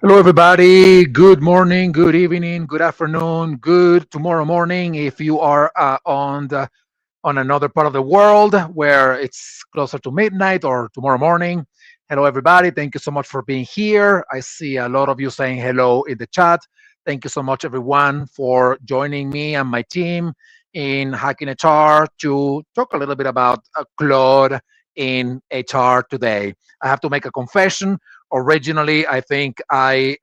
Hello, everybody. Good morning, good evening, good afternoon, good tomorrow morning. If you are on another part of the world where it's closer to midnight or tomorrow morning, hello, everybody. Thank you so much for being here. I see a lot of you saying hello in the chat. Thank you so much, everyone, for joining me and my team in Hacking HR to talk a little bit about Claude in HR today. I have to make a confession. Originally, I think I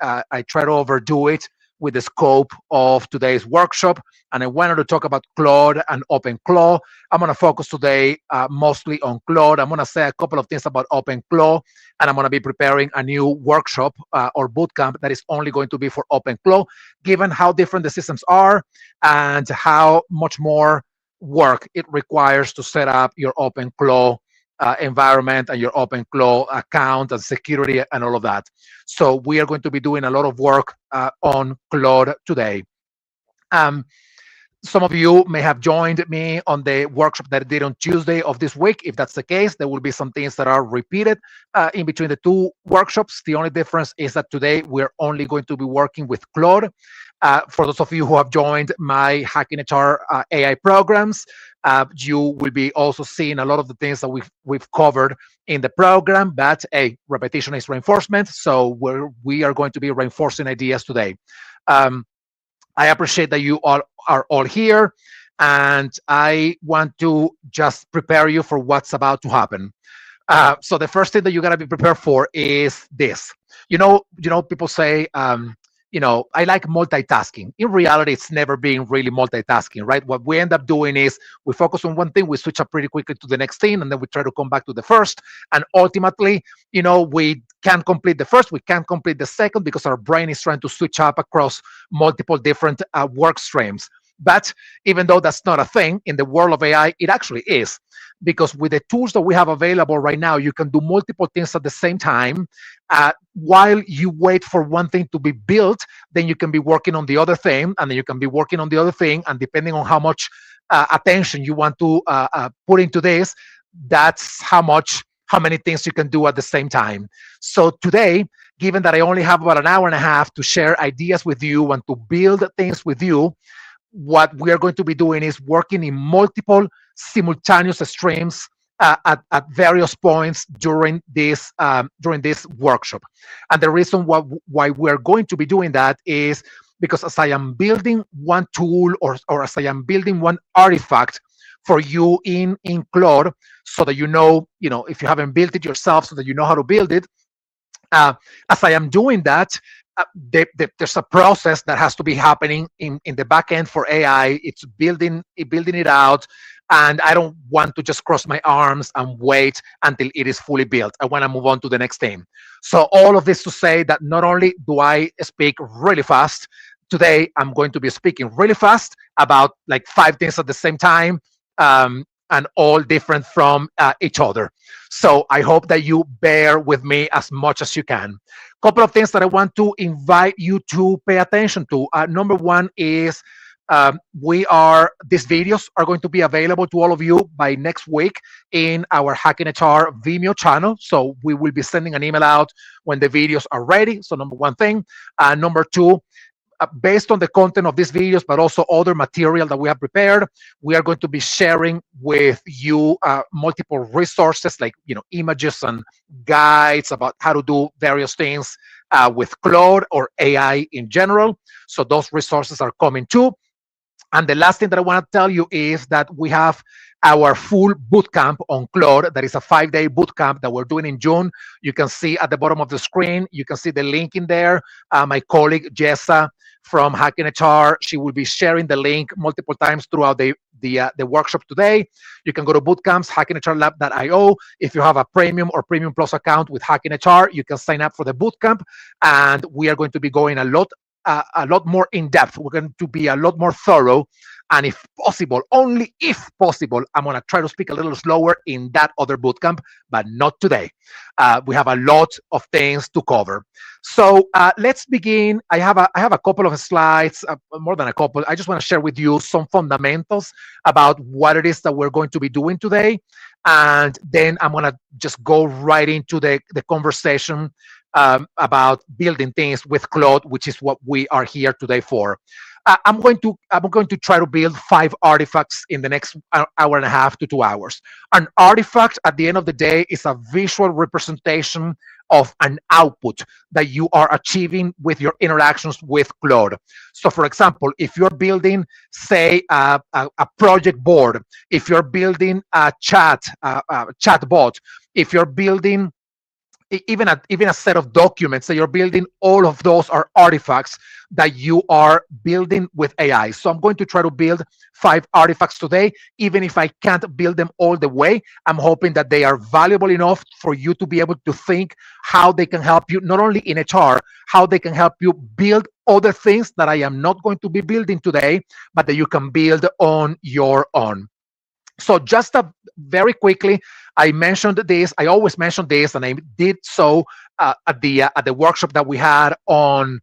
tried to overdo it with the scope of today's workshop, and I wanted to talk about Claude and OpenClaw. I'm going to focus today mostly on Claude. I'm going to say a couple of things about OpenClaw, and I'm going to be preparing a new workshop or bootcamp that is only going to be for OpenClaw, given how different the systems are and how much more work it requires to set up your OpenClaw environment and your OpenClaw account and security and all of that. So we are going to be doing a lot of work on Claude today. Um, some of you may have joined me on the workshop that I did on Tuesday of this week. If that's the case, there will be some things that are repeated in between the two workshops. The only difference is that today we're only going to be working with Claude. For those of you who have joined my Hacking HR AI programs, you will be also seeing a lot of the things that we've covered in the program. But repetition is reinforcement, so we are going to be reinforcing ideas today. Um, I appreciate that you all are all here, and I want to just prepare you for what's about to happen. So the first thing that you gotta be prepared for is this. People say, I like multitasking. In reality, it's never been really multitasking, right? What we end up doing is we focus on one thing, we switch up pretty quickly to the next thing, and then we try to come back to the first. And ultimately, we can't complete the first, we can't complete the second because our brain is trying to switch up across multiple different work streams. But even though that's not a thing in the world of AI, it actually is, because with the tools that we have available right now, you can do multiple things at the same time. While you wait for one thing to be built, then you can be working on the other thing, and then you can be working on the other thing. And depending on how much attention you want to put into this, that's how many things you can do at the same time. So today, given that I only have about an hour and a half to share ideas with you and to build things with you, what we are going to be doing is working in multiple simultaneous streams at various points during this workshop. And the reason why we're going to be doing that is because as I am building one tool or as I am building one artifact for you in Claude, so that if you haven't built it yourself, so that you know how to build it, as I am doing that, there's a process that has to be happening in the back end for AI. It's building it out, and I don't want to just cross my arms and wait until it is fully built. I want to move on to the next thing. So all of this to say that not only do I speak really fast, today I'm going to be speaking really fast about like 5 things at the same time. And all different from each other. So I hope that you bear with me as much as you can. Couple of things that I want to invite you to pay attention to. Number one is these videos are going to be available to all of you by next week in our Hacking HR Vimeo channel. So we will be sending an email out when the videos are ready. So number one thing. Number two, based on the content of these videos, but also other material that we have prepared, we are going to be sharing with you multiple resources like images and guides about how to do various things with Claude or AI in general. So those resources are coming too. And the last thing that I want to tell you is that we have our full bootcamp on Claude. That is a 5-day bootcamp that we're doing in June. You can see at the bottom of the screen, you can see the link in there. My colleague Jessa from Hacking HR, she will be sharing the link multiple times throughout the workshop today. You can go to bootcamps, hackinghrlab.io. If you have a premium or premium plus account with Hacking HR, you can sign up for the bootcamp, and we are going to be going a lot more in depth. We're going to be a lot more thorough. And if possible, only if possible, I'm going to try to speak a little slower in that other bootcamp, but not today. We have a lot of things to cover. So let's begin. I have a couple of slides, more than a couple. I just want to share with you some fundamentals about what it is that we're going to be doing today. And then I'm going to just go right into the conversation about building things with Claude, which is what we are here today for. I'm going to try to build 5 artifacts in the next hour and a half to 2 hours. An artifact at the end of the day is a visual representation of an output that you are achieving with your interactions with Claude. So, for example, if you're building, say, a project board, if you're building a chat bot, if you're building even a set of documents that you're building, all of those are artifacts that you are building with AI. So I'm going to try to build 5 artifacts today. Even if I can't build them all the way, I'm hoping that they are valuable enough for you to be able to think how they can help you, not only in HR, how they can help you build other things that I am not going to be building today, but that you can build on your own. So just very quickly, I mentioned this. I always mention this, and I did so at the workshop that we had on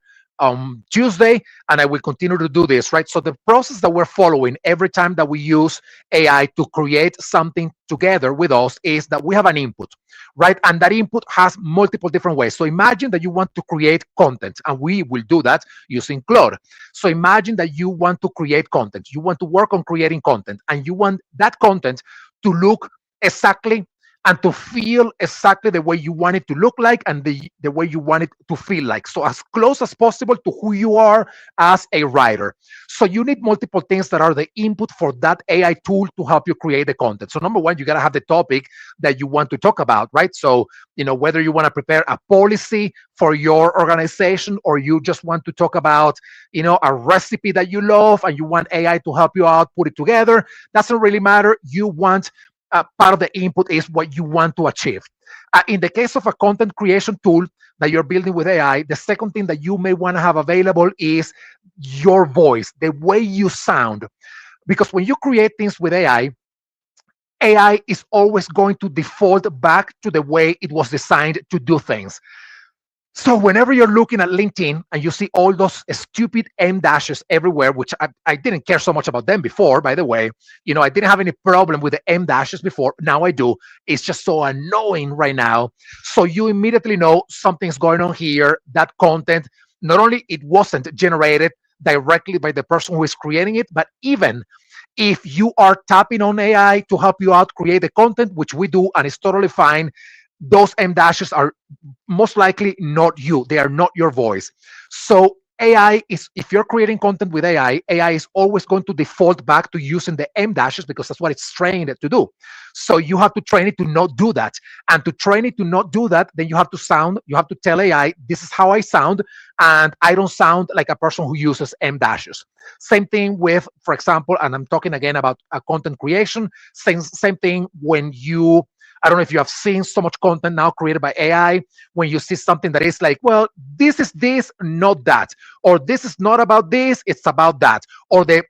Tuesday, and I will continue to do this. Right. So the process that we're following every time that we use AI to create something together with us is that we have an input, right? And that input has multiple different ways. So imagine that you want to create content, and we will do that using Claude. So imagine that you want to create content. You want to work on creating content, and you want that content to look exactly and to feel exactly the way you want it to look like, and the way you want it to feel like. So as close as possible to who you are as a writer. So you need multiple things that are the input for that AI tool to help you create the content. So number one, you got to have the topic that you want to talk about, right? So, whether you want to prepare a policy for your organization, or you just want to talk about, a recipe that you love and you want AI to help you out, put it together, doesn't really matter. You want part of the input is what you want to achieve. In the case of a content creation tool that you're building with AI, the second thing that you may want to have available is your voice, the way you sound. Because when you create things with AI is always going to default back to the way it was designed to do things. So whenever you're looking at LinkedIn and you see all those stupid M dashes everywhere, which I didn't care so much about them before, by the way, I didn't have any problem with the M dashes before. Now I do. It's just so annoying right now. So you immediately know something's going on here. That content, not only it wasn't generated directly by the person who is creating it, but even if you are tapping on AI to help you out create the content, which we do, and it's totally fine, those M dashes are most likely not you. They are not your voice. So AI is, if you're creating content with AI is always going to default back to using the M dashes because that's what it's trained to do. So you have to train it to not do that. And to train it to not do that, then you have to tell AI, this is how I sound, and I don't sound like a person who uses M dashes. Same thing with, for example, and I'm talking again about content creation, same thing when I don't know if you have seen so much content now created by AI, when you see something that is like, well, this is this, not that, or this is not about this, it's about that, or I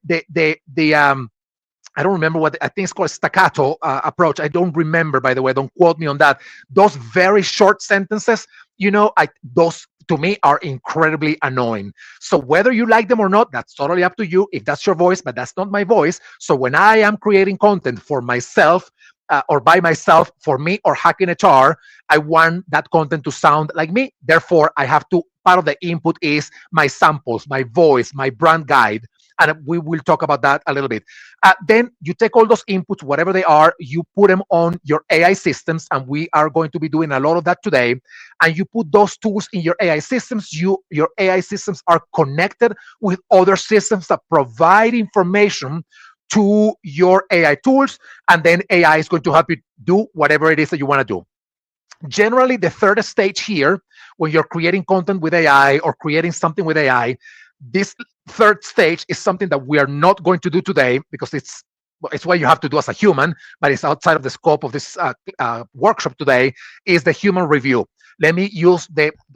don't remember I think it's called staccato approach. I don't remember, by the way, don't quote me on that. Those very short sentences, those to me are incredibly annoying. So whether you like them or not, that's totally up to you. If that's your voice, but that's not my voice. So when I am creating content for myself, or by myself, for me or hacking HR, I want that content to sound like me. Therefore, part of the input is my samples, my voice, my brand guide. And we will talk about that a little bit. Then you take all those inputs, whatever they are, you put them on your AI systems, and we are going to be doing a lot of that today. And you put those tools in your AI systems. Your AI systems are connected with other systems that provide information to your AI tools, and then AI is going to help you do whatever it is that you want to do. Generally, the third stage here, when you're creating content with AI or creating something with AI, this third stage is something that we are not going to do today because it's what you have to do as a human, but it's outside of the scope of this workshop today, is the human review. Let me use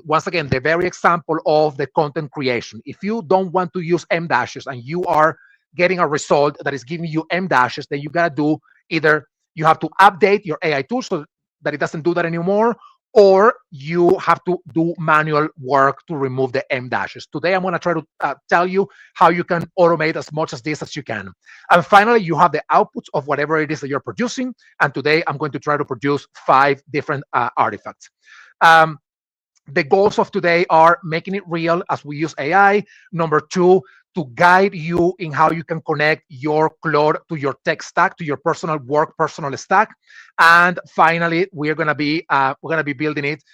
once again, the very example of the content creation. If you don't want to use M dashes and you are getting a result that is giving you M dashes, then you got to do either you have to update your AI tool so that it doesn't do that anymore, or you have to do manual work to remove the M dashes. Today, I'm going to try to tell you how you can automate as much of this as you can. And finally, you have the outputs of whatever it is that you're producing. And today, I'm going to try to produce 5 different artifacts. The goals of today are making it real as we use AI. Number two, to guide you in how you can connect your Claude to your tech stack, to your personal work, personal stack. And finally, we're gonna be building it,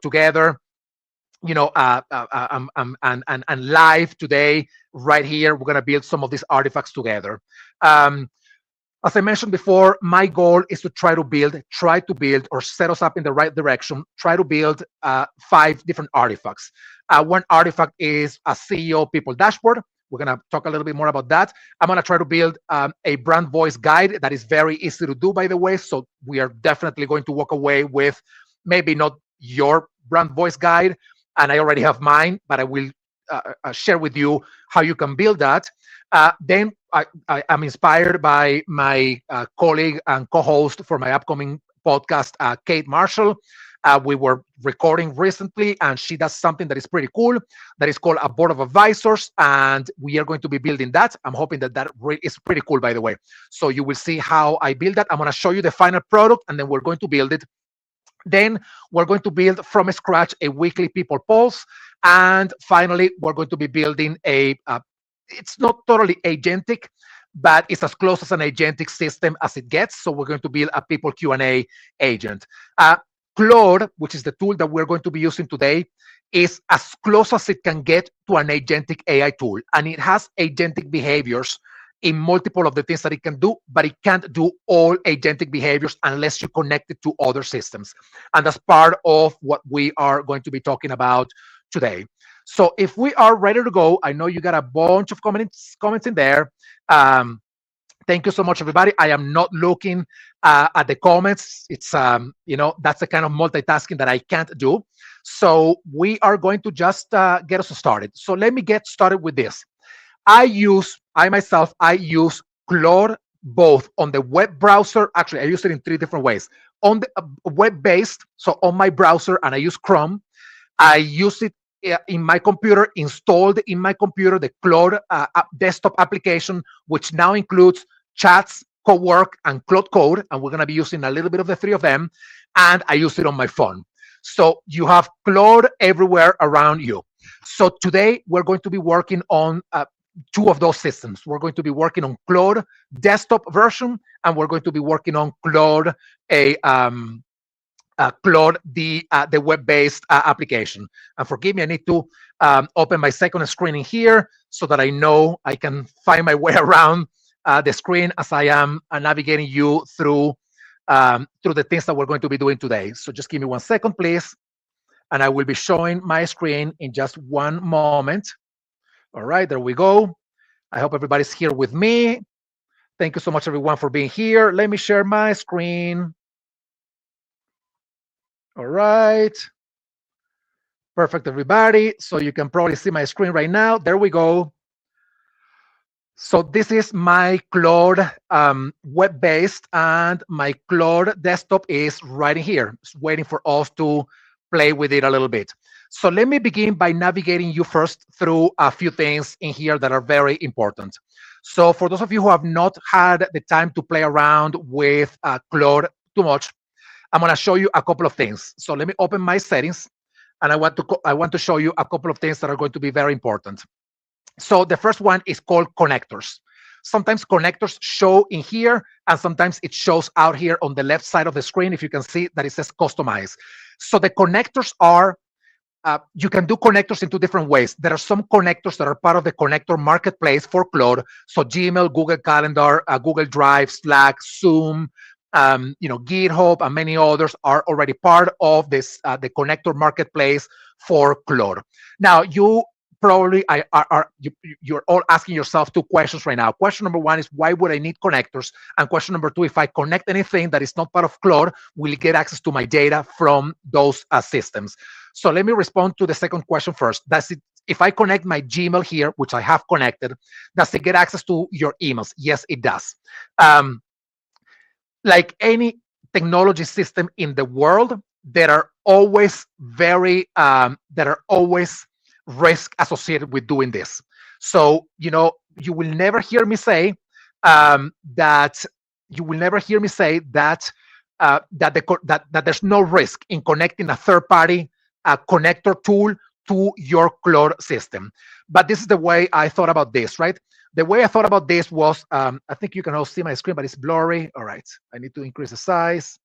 together, and live today, right here. We're gonna build some of these artifacts together. Um, as I mentioned before, my goal is to try to build, or set us up in the right direction. Try to build 5 different artifacts. One artifact is a CEO people dashboard. We're gonna talk a little bit more about that. I'm gonna try to build a brand voice guide that is very easy to do, by the way. So we are definitely going to walk away with maybe not your brand voice guide, and I already have mine, but I will share with you how you can build that. Then I am inspired by my colleague and co-host for my upcoming podcast, Kate Marshall. We were recording recently, and she does something that is pretty cool. That is called a board of advisors, and we are going to be building that. I'm hoping that is pretty cool, by the way. So you will see how I build that. I'm going to show you the final product, and then we're going to build it. Then we're going to build from scratch a weekly people pulse, and finally, we're going to be building it's not totally agentic, but it's as close as an agentic system as it gets. So we're going to build a people Q&A agent. Uh, Claude, which is the tool that we're going to be using today, is as close as it can get to an agentic AI tool, and it has agentic behaviors in multiple of the things that it can do, but it can't do all agentic behaviors unless you connect it to other systems. And that's part of what we are going to be talking about today. So if we are ready to go, I know you got a bunch of comments in there. Um, Thank you so much, everybody. I am not looking at the comments. That's the kind of multitasking that I can't do. So we are going to just get us started. So let me get started with this. I use Claude both on the web browser. Actually, I use it in 3 different ways. On the web-based, so on my browser, and I use Chrome. I use it in my computer, installed in my computer, the Claude desktop application, which now includes chats, co-work, and Claude Code. And we're going to be using a little bit of the 3 of them. And I use it on my phone. So you have Claude everywhere around you. So today we're going to be working on 2 of those systems. We're going to be working on Claude desktop version, and we're going to be working on Claude, Claude, the web-based application. And forgive me, I need to open my second screen in here so that I know I can find my way around the screen as I am navigating you through the things that we're going to be doing today. So just give me 1 second, please, and I will be showing my screen in just 1 moment. All right, there we go. I hope everybody's here with me. Thank you so much, everyone, for being here. Let me share my screen. All right. Perfect, everybody. So you can probably see my screen right now. There we go. So this is my Claude web-based, and my Claude desktop is right in here. It's waiting for us to play with it a little bit. So let me begin by navigating you first through a few things in here that are very important. So for those of you who have not had the time to play around with Claude too much, I'm going to show you a couple of things. So let me open my settings, and I want to show you a couple of things that are going to be very important. So the first one is called connectors. Sometimes connectors show in here, and sometimes it shows out here on the left side of the screen. If you can see that it says customize. So the connectors are, you can do connectors in 2 different ways. There are some connectors that are part of the connector marketplace for Claude. So Gmail, Google Calendar, Google Drive, Slack, Zoom, GitHub, and many others are already part of this the connector marketplace for Claude. Now, you probably you're all asking yourself 2 questions right now. Question number 1 is, why would I need connectors? And question number 2, if I connect anything that is not part of Claude, will it get access to my data from those systems? So let me respond to the second question first. If I connect my Gmail here, which I have connected, does it get access to your emails? Yes, it does. Like any technology system in the world, there are always risk associated with doing this. So you will never hear me say that that there's no risk in connecting a third party connector tool to your Claude system. But this is the way I thought about this, right? The way I thought about this was, I think you can all see my screen, but it's blurry. All right, I need to increase the size.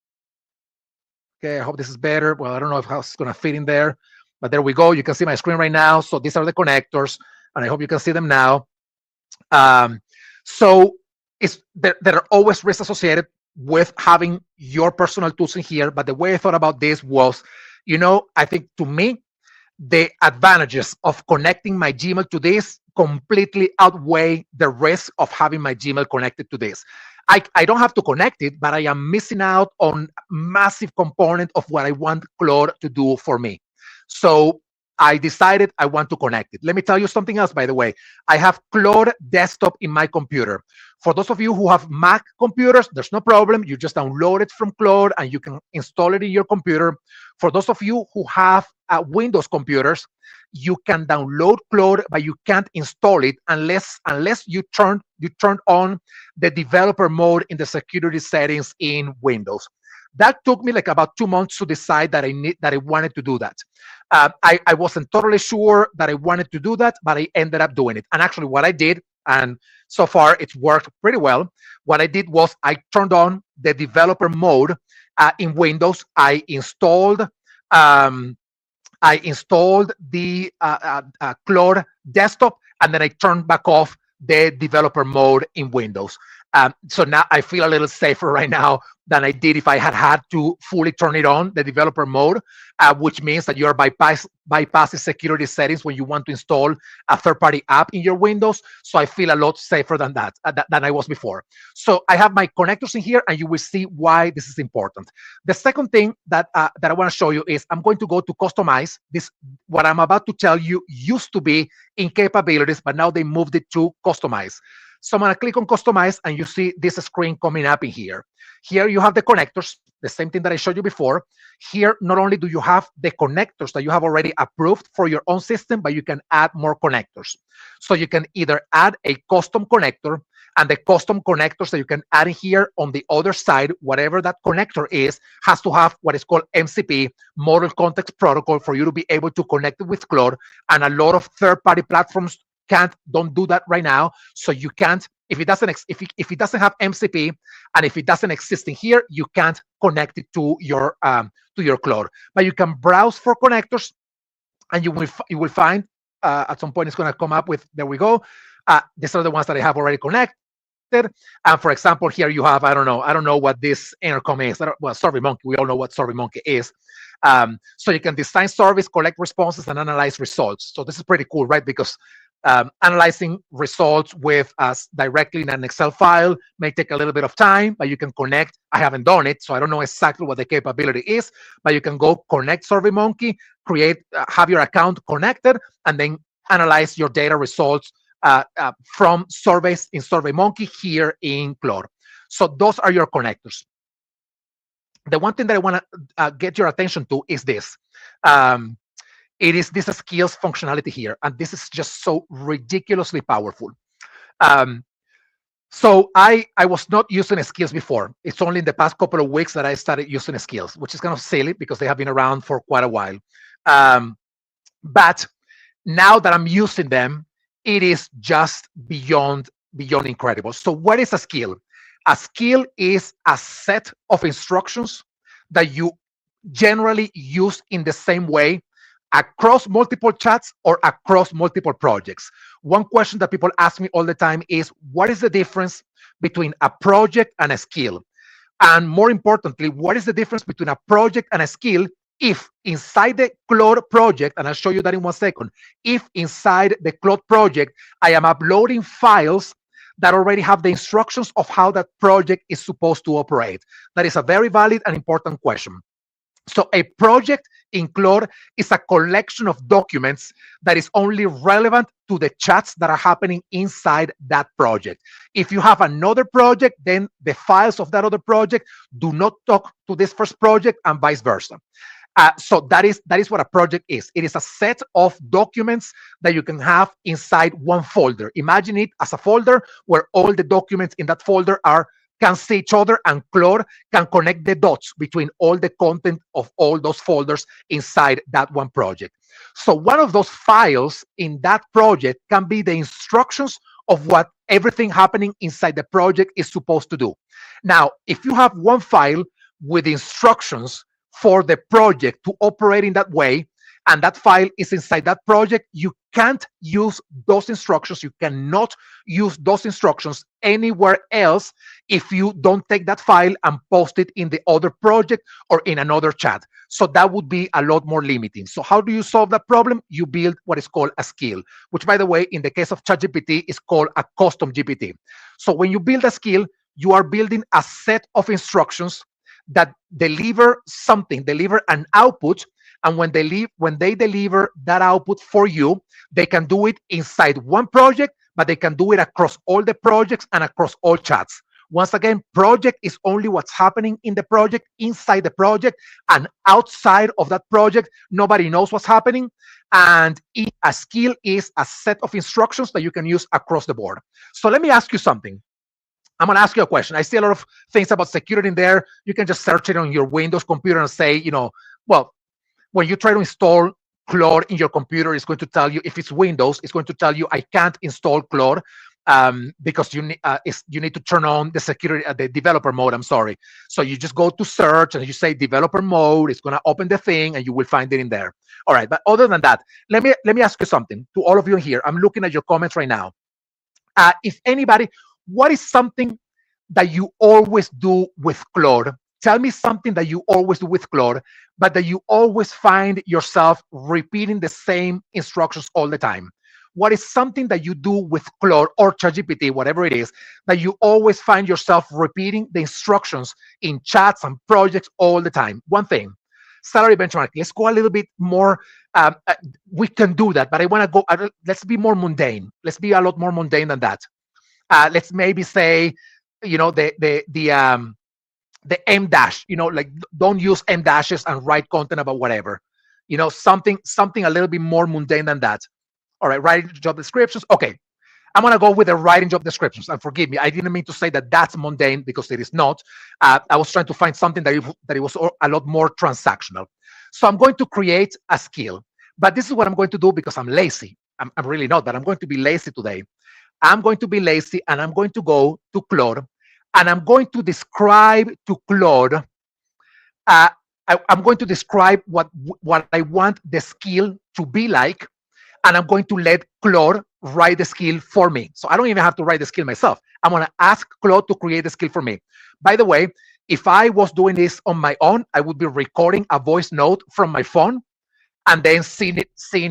Okay, I hope this is better. Well, I don't know if how it's gonna fit in there, but there we go. You can see my screen right now. So these are the connectors, and I hope you can see them now. Um, so there are always risks associated with having your personal tools in here. But the way I thought about this was, I think to me, the advantages of connecting my Gmail to this completely outweigh the risk of having my Gmail connected to this. I don't have to connect it, but I am missing out on massive component of what I want Claude to do for me. So I decided I want to connect it. Let me tell you something else, by the way. I have Claude desktop in my computer. For those of you who have Mac computers, there's no problem. You just download it from Claude and you can install it in your computer. For those of you who have Windows computers, you can download Claude, but you can't install it unless you turn on the developer mode in the security settings in Windows. That took me like about 2 months to decide that I wanted to do that. I wasn't totally sure that I wanted to do that, but I ended up doing it. And actually, what I did, and so far it's worked pretty well. What I did was I turned on the developer mode in Windows. I installed the Claude desktop, and then I turned back off the developer mode in Windows. So now I feel a little safer right now than I did if I had to fully turn it on, the developer mode, which means that you're bypassing security settings when you want to install a third-party app in your Windows. So I feel a lot safer than than I was before. So I have my connectors in here, and you will see why this is important. The second thing that I want to show you is I'm going to go to customize. This, what I'm about to tell you, used to be in capabilities, but now they moved it to customize. So I'm going to click on customize, and you see this screen coming up in here. Here you have the connectors, the same thing that I showed you before. Here, not only do you have the connectors that you have already approved for your own system, but you can add more connectors. So you can either add a custom connector, and the custom connectors that you can add in here on the other side, whatever that connector is, has to have what is called MCP, Model Context Protocol, for you to be able to connect it with Claude. And a lot of third-party platforms don't do that right now. So you can't, if it doesn't have MCP, and if it doesn't exist in here, you can't connect it to your Claude. But you can browse for connectors, and you will find at some point it's going to come up with, there we go. These are the ones that I have already connected. And for example, here you have, I don't know what this intercom is. Well, SurveyMonkey, we all know what SurveyMonkey is. So you can design service, collect responses, and analyze results. So this is pretty cool, right? Because analyzing results with us directly in an Excel file may take a little bit of time, but you can connect. I haven't done it, so I don't know exactly what the capability is, but you can go connect SurveyMonkey, have your account connected, and then analyze your data results from surveys in SurveyMonkey here in Claude. So those are your connectors. The one thing that I want to get your attention to is this. It is this skills functionality here, and this is just so ridiculously powerful. So I was not using skills before. It's only in the past couple of weeks that I started using skills, which is kind of silly because they have been around for quite a while. But now that I'm using them, it is just beyond incredible. So what is a skill? A skill is a set of instructions that you generally use in the same way across multiple chats or across multiple projects. One question that people ask me all the time is, what is the difference between a project and a skill? And more importantly, what is the difference between a project and a skill if inside the Claude project, and I'll show you that in 1 second, if inside the Claude project, I am uploading files that already have the instructions of how that project is supposed to operate? That is a very valid and important question. So a project in Claude is a collection of documents that is only relevant to the chats that are happening inside that project. If you have another project, then the files of that other project do not talk to this first project, and vice versa. So that is what a project is. It is a set of documents that you can have inside one folder. Imagine it as a folder where all the documents in that folder are can see each other, and Claude can connect the dots between all the content of all those folders inside that one project. So one of those files in that project can be the instructions of what everything happening inside the project is supposed to do. Now, if you have one file with instructions for the project to operate in that way, and that file is inside that project, you can't use those instructions. You cannot use those instructions anywhere else if you don't take that file and post it in the other project or in another chat. So that would be a lot more limiting. So how do you solve that problem? You build what is called a skill, which, by the way, in the case of ChatGPT, is called a custom GPT. So when you build a skill, you are building a set of instructions that deliver something, deliver an output, and when they deliver that output for you, they can do it inside one project, but they can do it across all the projects and across all chats. Once again, project is only what's happening in the project, inside the project, and outside of that project, nobody knows what's happening. And a skill is a set of instructions that you can use across the board. So let me ask you something. I'm going to ask you a question. I see a lot of things about security in there. You can just search it on your Windows computer and say, well, when you try to install Claude in your computer, it's going to tell you, if it's Windows, it's going to tell you, I can't install Claude because you need to turn on the security, the developer mode. I'm sorry. So you just go to search and you say developer mode. It's going to open the thing and you will find it in there. All right. But other than that, let me ask you something to all of you here. I'm looking at your comments right now. If anybody, what is something that you always do with Claude? Tell me something that you always do with Claude, but that you always find yourself repeating the same instructions all the time. What is something that you do with Claude or ChatGPT, whatever it is, that you always find yourself repeating the instructions in chats and projects all the time? One thing, salary benchmark. Let's go a little bit more. We can do that, but I want to go. Let's be more mundane. Let's be a lot more mundane than that. Let's maybe say, the M dash, like don't use M dashes and write content about whatever, something a little bit more mundane than that. All right, writing job descriptions. Okay, I'm gonna go with the writing job descriptions. And forgive me, I didn't mean to say that that's mundane, because it is not. I was trying to find something that it was a lot more transactional. So I'm going to create a skill, but this is what I'm going to do because I'm lazy. I'm really not, but I'm going to be lazy today. I'm going to be lazy and I'm going to go to Claude and I'm going to describe to Claude, I'm going to describe what I want the skill to be like, and I'm going to let Claude write the skill for me. So I don't even have to write the skill myself. I'm going to ask Claude to create the skill for me. By the way, if I was doing this on my own, I would be recording a voice note from my phone and then seeing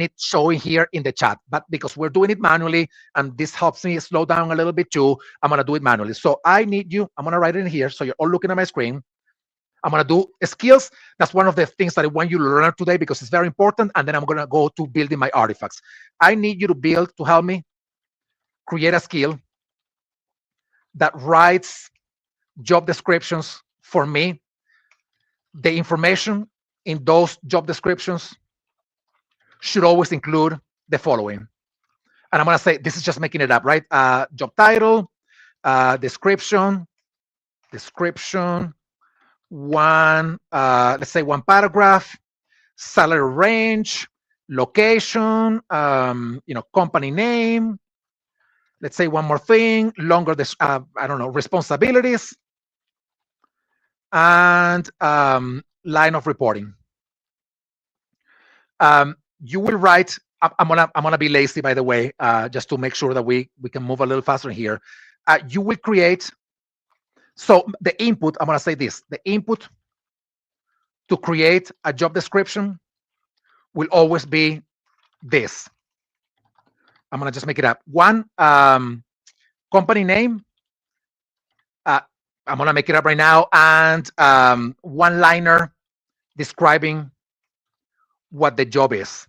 it showing here in the chat. But because we're doing it manually, and this helps me slow down a little bit too, I'm gonna do it manually. So I need you, I'm gonna write it in here so you're all looking at my screen. I'm gonna do skills. That's one of the things that I want you to learn today because it's very important. And then I'm gonna go to building my artifacts. I need you to help me create a skill that writes job descriptions for me. The information in those job descriptions should always include the following. And I'm going to say, this is just making it up, right? Job title, description, one, let's say one paragraph, salary range, location, company name. Let's say one more thing, longer, I don't know, responsibilities, and line of reporting. You will write. I'm gonna be lazy, by the way, just to make sure that we can move a little faster here. You will create. So the input, I'm gonna say this: the input to create a job description will always be this. I'm gonna just make it up. One, company name. I'm gonna make it up right now, and one-liner describing what the job is.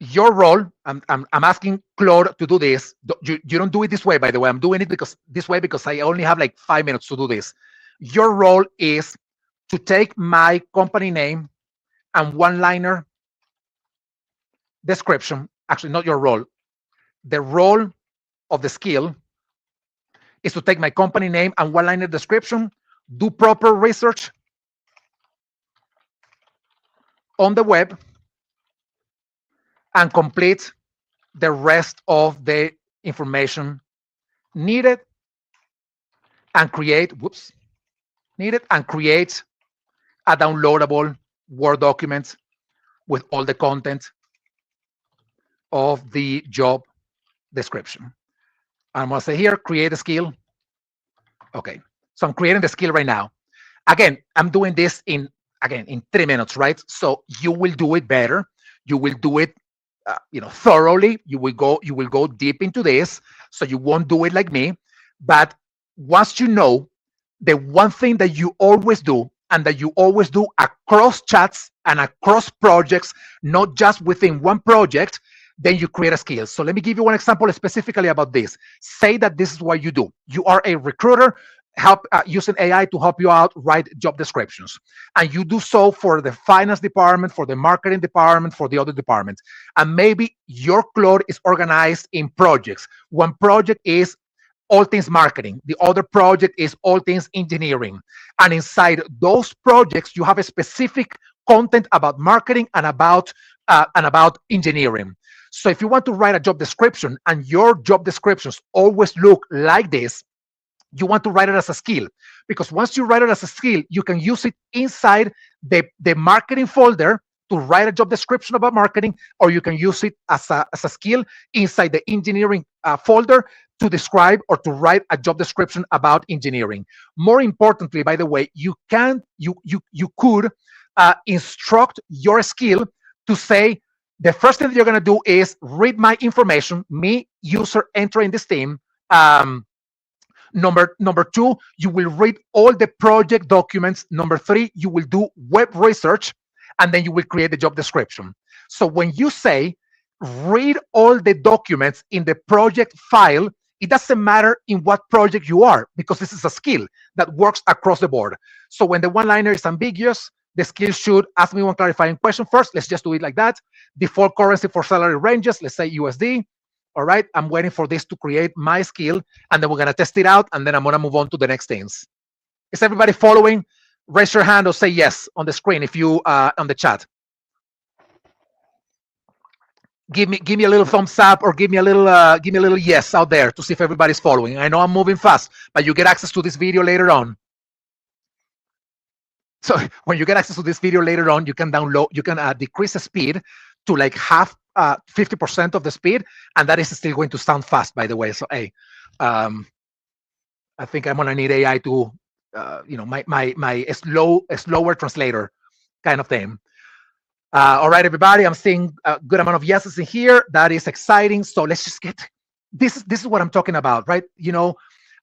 Your role, I'm asking Claude to do this. You don't do it this way, by the way. I'm doing it this way because I only have like 5 minutes to do this. Your role is to take my company name and one-liner description. Actually, not your role. The role of the skill is to take my company name and one-liner description, do proper research on the web, and complete the rest of the information needed and create, a downloadable Word document with all the content of the job description. I'm gonna say here, create a skill. Okay, so I'm creating the skill right now. Again, I'm doing this in 3 minutes, right? So you will do it better. You will do it, thoroughly. You will go deep into this. So you won't do it like me. But once you know the one thing that you always do and that you always do across chats and across projects, not just within one project, then you create a skill. So let me give you one example specifically about this. Say that this is what you do. You are a recruiter, using AI to help you out write job descriptions. And you do so for the finance department, for the marketing department, for the other department. And maybe your Claude is organized in projects. One project is all things marketing. The other project is all things engineering. And inside those projects, you have a specific content about marketing and about engineering. So if you want to write a job description and your job descriptions always look like this, you want to write it as a skill, because once you write it as a skill, you can use it inside the marketing folder to write a job description about marketing, or you can use it as a skill inside the engineering folder to describe or to write a job description about engineering. More importantly, by the way, you could instruct your skill to say, the first thing that you're going to do is read my information, me, user, entering this theme. Number two, you will read all the project documents. Number three, you will do web research, and then you will create the job description. So when you say read all the documents in the project file, it doesn't matter in what project you are, because this is a skill that works across the board. So when the one-liner is ambiguous, the skill should ask me one clarifying question first. Let's just do it like that. Default currency for salary ranges, let's say USD. All right, I'm waiting for this to create my skill, and then we're gonna test it out, and then I'm gonna move on to the next things. Is everybody following? Raise your hand or say yes on the screen if you on the chat. Give me a little thumbs up, or give me a little yes out there to see if everybody's following. I know I'm moving fast, but you get access to this video later on. So when you get access to this video later on, you can decrease the speed to like half, 50% of the speed, and that is still going to sound fast, by the way. So hey, I think I'm gonna need AI to, my slower translator kind of thing. All right, everybody, I'm seeing a good amount of yeses in here. That is exciting. So let's just get this. This is what I'm talking about, right?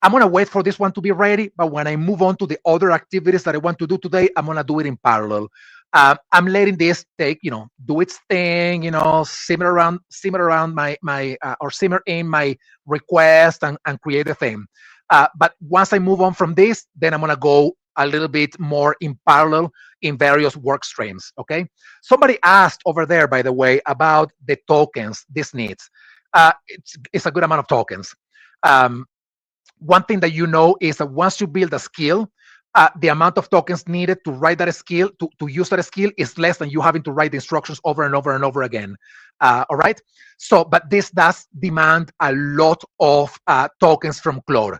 I'm gonna wait for this one to be ready, but when I move on to the other activities that I want to do today, I'm gonna do it in parallel. I'm letting this take, do its thing, simmer around my or simmer in my request and create a thing. But once I move on from this, then I'm gonna go a little bit more in parallel in various work streams. Okay. Somebody asked over there, by the way, about the tokens this needs. It's a good amount of tokens. One thing that is that once you build a skill, the amount of tokens needed to write that skill, to use that skill, is less than you having to write the instructions over and over and over again. All right. So, but this does demand a lot of tokens from Claude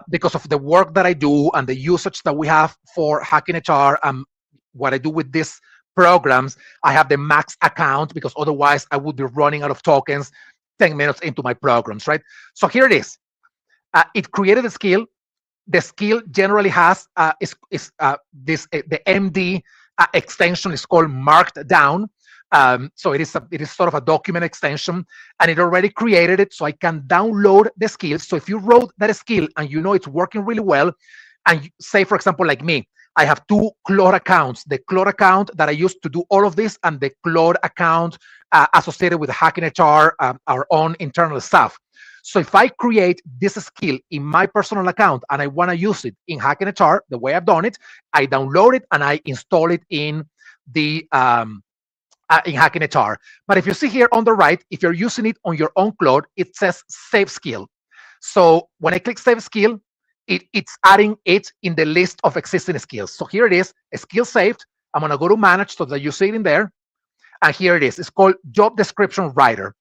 because of the work that I do and the usage that we have for hacking HR. What I do with these programs, I have the max account, because otherwise I would be running out of tokens 10 minutes into my programs, right? So here it is. It created a skill. The skill generally has the MD extension is called marked down. So it is sort of a document extension, and it already created it, so I can download the skill. So if you wrote that skill and it's working really well, and say, for example, like me, I have two Claude accounts: the Claude account that I use to do all of this, and the Claude account associated with hacking HR, our own internal stuff. So if I create this skill in my personal account and I want to use it in hacking HR, the way I've done it, I download it and I install it in the in hacking HR. But if you see here on the right, if you're using it on your own Claude, it says save skill. So when I click save skill, it's adding it in the list of existing skills. So here it is, a skill saved. I'm gonna go to manage so that you see it in there. And here it is. It's called job description writer.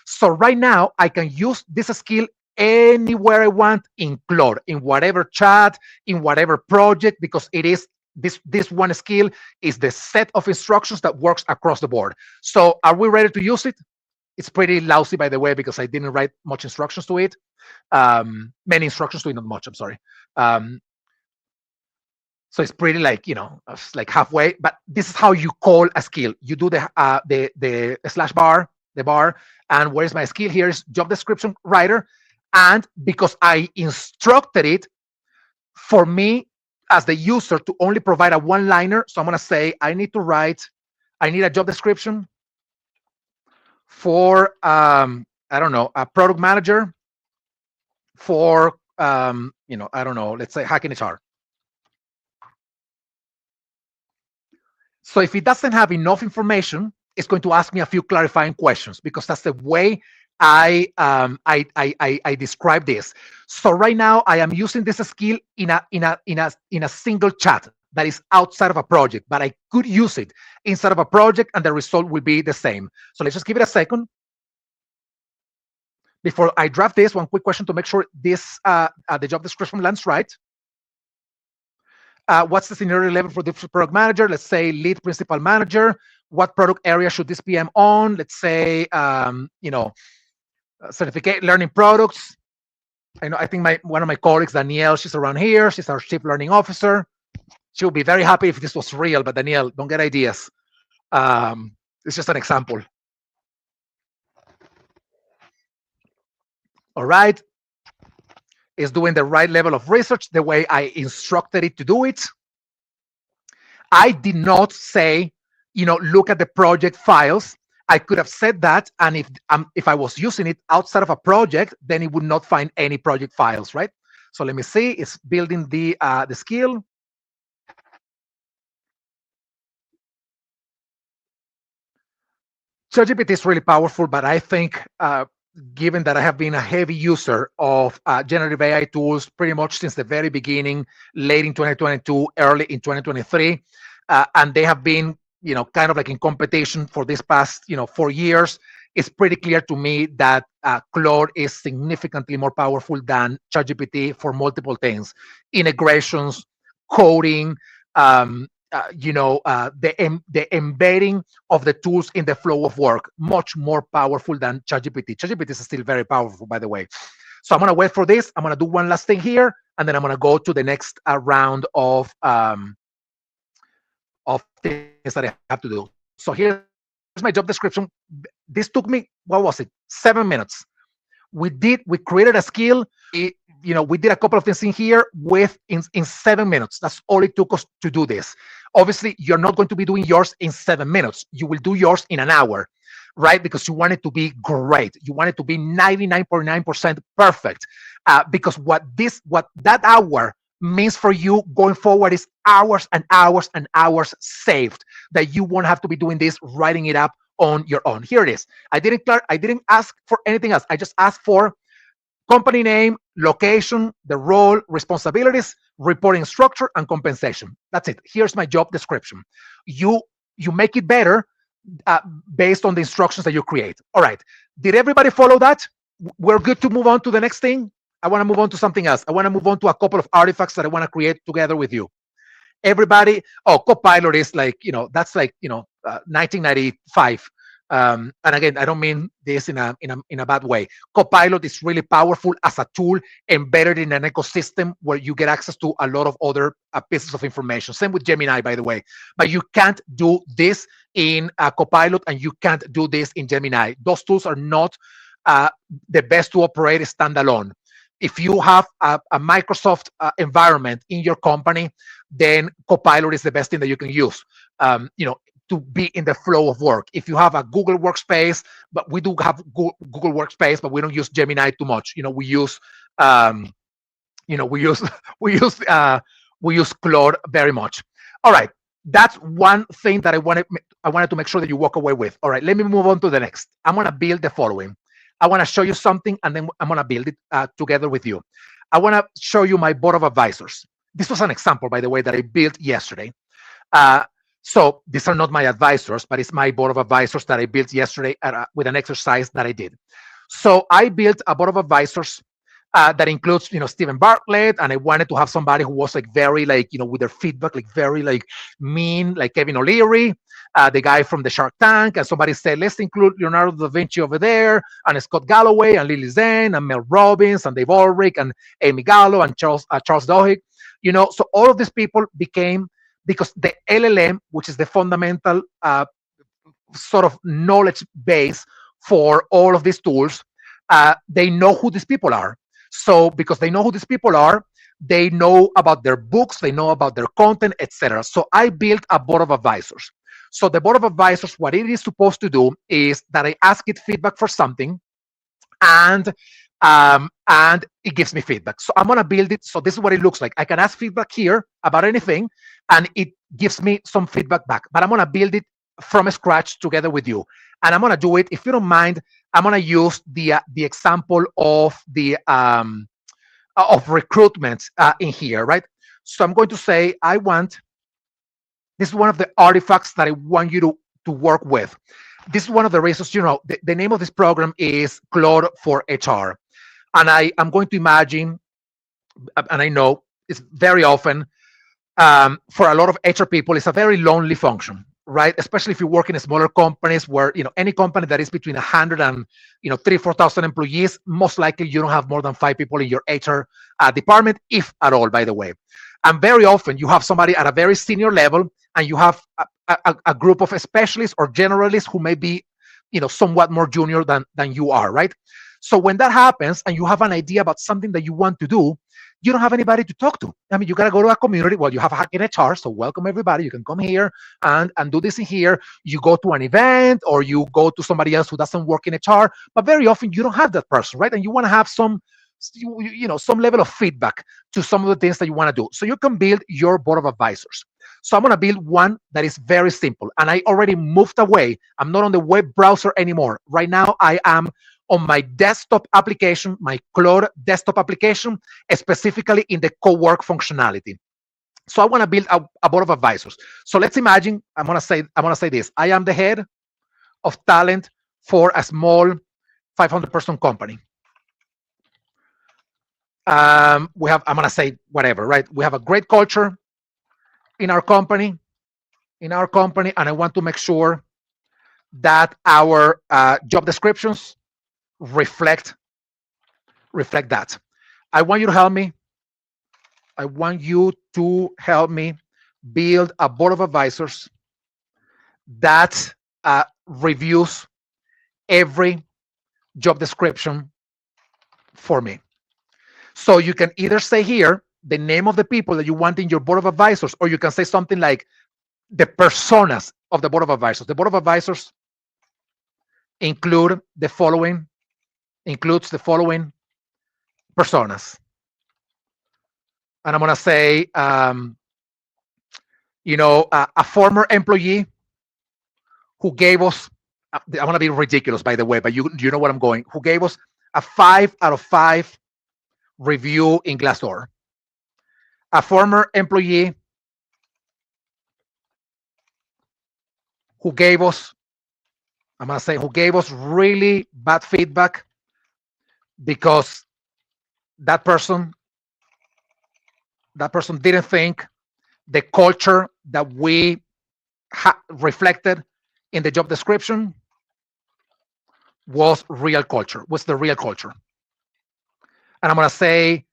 So right now I can use this skill anywhere I want in Claude, in whatever chat, in whatever project, because it is this one skill is the set of instructions that works across the board. So are we ready to use it? It's pretty lousy, by the way, because I didn't write much instructions to it. Many instructions to it, not much. I'm sorry. Um, so it's pretty like, it's like halfway. But this is how you call a skill. You do the slash bar, the bar, and where's my skill? Here is job description writer. And because I instructed it for me as the user to only provide a one-liner, so I'm gonna say I need a job description for I don't know, a product manager for I don't know, let's say hacking HR. So if it doesn't have enough information, it's going to ask me a few clarifying questions, because that's the way I describe this. So right now I am using this skill in a single chat that is outside of a project, but I could use it inside of a project and the result will be the same. So let's just give it a second. Before I draft this, one quick question to make sure this the job description lands right. What's the seniority level for the product manager? Let's say lead principal manager. What product area should this PM on? Let's say, certificate learning products. I think one of my colleagues, Danielle, she's around here. She's our chief learning officer. She'll be very happy if this was real, but Danielle, don't get ideas. It's just an example. All right. Is doing the right level of research the way I instructed it to do it. I did not say, look at the project files. I could have said that, and if I was using it outside of a project, then it would not find any project files, right? So let me see. It's building the skill. ChatGPT is really powerful, but I think given that I have been a heavy user of generative AI tools pretty much since the very beginning, late in 2022, early in 2023, and they have been, kind of like in competition for this past, 4 years, it's pretty clear to me that Claude is significantly more powerful than ChatGPT for multiple things: integrations, coding, the embedding of the tools in the flow of work, much more powerful than ChatGPT. ChatGPT is still very powerful, by the way. So I'm going to wait for this. I'm going to do one last thing here, and then I'm going to go to the next round of things that I have to do. So here's my job description. This took me, what was it? 7 minutes. We created a skill. We did a couple of things in here in 7 minutes. That's all it took us to do this. Obviously, you're not going to be doing yours in 7 minutes. You will do yours in an hour, right? Because you want it to be great. You want it to be 99.9% perfect. Because what that hour means for you going forward is hours and hours and hours saved, that you won't have to be doing this, writing it up on your own. Here it is. I didn't ask for anything else. I just asked for company name, location, the role, responsibilities, reporting structure, and compensation. That's it. Here's my job description. You make it better based on the instructions that you create. All right. Did everybody follow that? We're good to move on to the next thing. I want to move on to something else. I want to move on to a couple of artifacts that I want to create together with you. Everybody, Copilot is like, that's like, 1995. And again, I don't mean this in a bad way. Copilot is really powerful as a tool embedded in an ecosystem where you get access to a lot of other pieces of information. Same with Gemini, by the way. But you can't do this in Copilot, and you can't do this in Gemini. Those tools are not the best to operate standalone. If you have a Microsoft environment in your company, then Copilot is the best thing that you can use. To be in the flow of work. If you have a Google Workspace, but we do have Google Workspace, but we don't use Gemini too much. We use Claude very much. All right, that's one thing that I wanted to make sure that you walk away with. All right, let me move on to the next. I'm gonna build the following. I want to show you something, and then I'm going to build it together with you. I want to show you my board of advisors. This was an example, by the way, that I built yesterday. Uh, so these are not my advisors, but it's my board of advisors that I built yesterday with an exercise that I did. So I built a board of advisors that includes, Stephen Bartlett, and I wanted to have somebody who was like very like, with their feedback, like very like mean, like Kevin O'Leary, the guy from the Shark Tank, and somebody said, let's include Leonardo da Vinci over there, and Scott Galloway, and Lily Zane, and Mel Robbins, and Dave Ulrich, and Amy Gallo, and Charles Duhigg. So all of these people became, because the LLM, which is the fundamental sort of knowledge base for all of these tools, they know who these people are. So because they know who these people are, they know about their books, they know about their content, etc. So I built a board of advisors. So the board of advisors, what it is supposed to do is that I ask it feedback for something, and it gives me feedback. So I'm gonna build it. So this is what it looks like. I can ask feedback here about anything, and it gives me some feedback back. But I'm gonna build it from scratch together with you, and I'm gonna do it. If you don't mind, I'm gonna use the example of the of recruitment in here, right? So I'm going to say I want. This is one of the artifacts that I want you to work with. This is one of the reasons, the name of this program is Claude for HR. And I'm going to imagine, and I know it's very often, for a lot of HR people, it's a very lonely function, right? Especially if you work in smaller companies where, any company that is between 100 and, 3,000-4,000 employees, most likely you don't have more than 5 people in your HR department, if at all, by the way. And very often you have somebody at a very senior level, and you have a group of specialists or generalists who may be, somewhat more junior than you are, right? So when that happens and you have an idea about something that you want to do, you don't have anybody to talk to. I mean, you got to go to a community. Well, you have a hack in HR, so welcome everybody. You can come here and do this in here. You go to an event, or you go to somebody else who doesn't work in HR, but very often you don't have that person, right? And you want to have some level of feedback to some of the things that you want to do. So you can build your board of advisors. So I'm going to build one that is very simple. And I already moved away. I'm not on the web browser anymore. Right now, I am on my desktop application, my Claude desktop application, specifically in the co-work functionality. So I want to build a board of advisors. So let's imagine, I'm going to say this. I am the head of talent for a small 500-person company. I'm going to say whatever, right? We have a great culture in our company, and I want to make sure that our job descriptions reflect that. I want you to help me. I want you to help me build a board of advisors that reviews every job description for me. So you can either say here the name of the people that you want in your board of advisors, or you can say something like the personas of the board of advisors. The board of advisors includes the following personas. And I'm going to say, a former employee who gave us, I'm going to be ridiculous, by the way, but you know what I'm going, who gave us a 5 out of 5 review in Glassdoor. A former employee who gave us, who gave us really bad feedback because that person didn't think the culture that we reflected in the job description was the real culture. And I'm going to say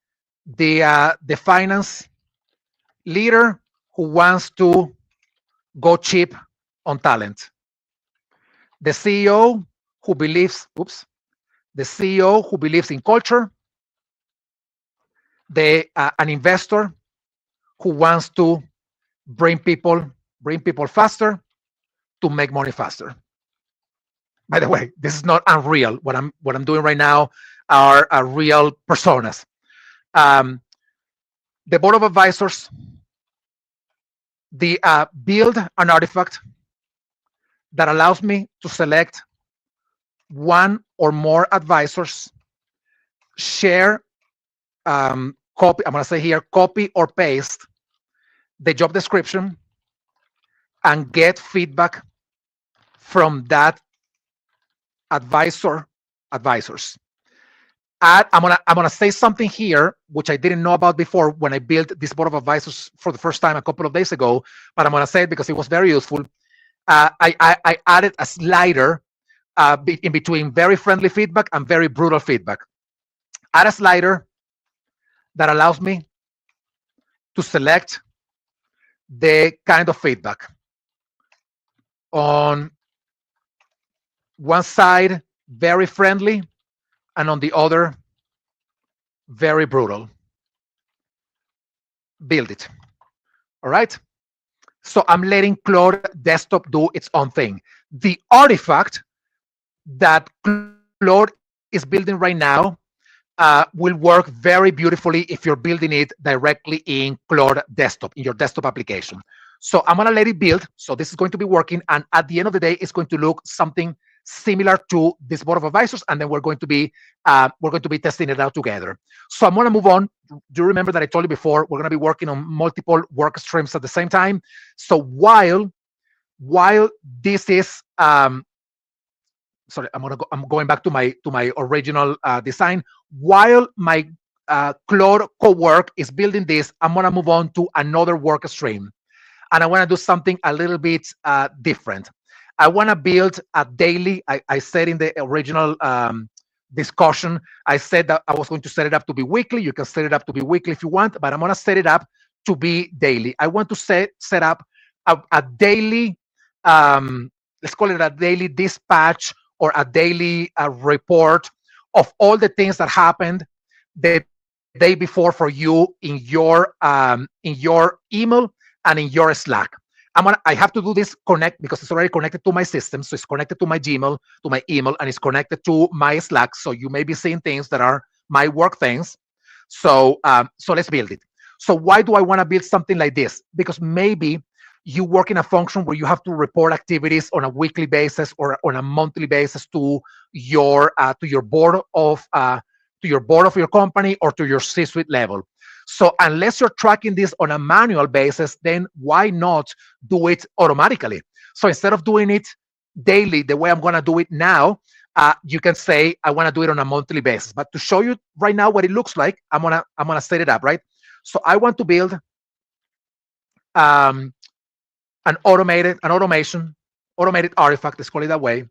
the finance leader who wants to go cheap on talent. The CEO who believes in culture. An investor who wants to bring people faster to make money faster. By the way, this is not unreal. What I'm doing right now are real personas. The board of advisors, build an artifact that allows me to select one or more advisors share, copy, I'm going to say here, copy or paste the job description and get feedback from that advisors. I'm gonna say something here which I didn't know about before when I built this board of advisors for the first time a couple of days ago, but I'm gonna say it because it was very useful. I added a slider in between very friendly feedback and very brutal feedback. Add a slider that allows me to select the kind of feedback. On one side, very friendly, and on the other, very brutal. Build it. All right. So I'm letting Claude Desktop do its own thing. The artifact that Claude is building right now will work very beautifully if you're building it directly in Claude Desktop, in your desktop application. So I'm going to let it build. So this is going to be working. And at the end of the day, it's going to look something similar to this board of advisors. And then we're going to be testing it out together. So I'm going to move on. Do you remember that I told you before, we're going to be working on multiple work streams at the same time. So while this is, sorry, I'm going back to my original design. While my Claude cowork is building this, I'm going to move on to another work stream. And I want to do something a little bit different. I want to build a daily, I said in the original discussion, I said that I was going to set it up to be weekly. You can set it up to be weekly if you want, but I'm going to set it up to be daily. I want to set up a daily, let's call it a daily dispatch or a daily report of all the things that happened the day before for you in your email and in your Slack. I have to do this connect because it's already connected to my system. So it's connected to my Gmail, to my email, and it's connected to my Slack. So you may be seeing things that are my work things. So let's build it. So why do I want to build something like this? Because maybe you work in a function where you have to report activities on a weekly basis or on a monthly basis to your board of your company or to your C-suite level. So unless you're tracking this on a manual basis, then why not do it automatically? So instead of doing it daily, the way I'm going to do it now, you can say I want to do it on a monthly basis. But to show you right now what it looks like, I'm gonna set it up, right? So I want to build an automated artifact. Let's call it that way.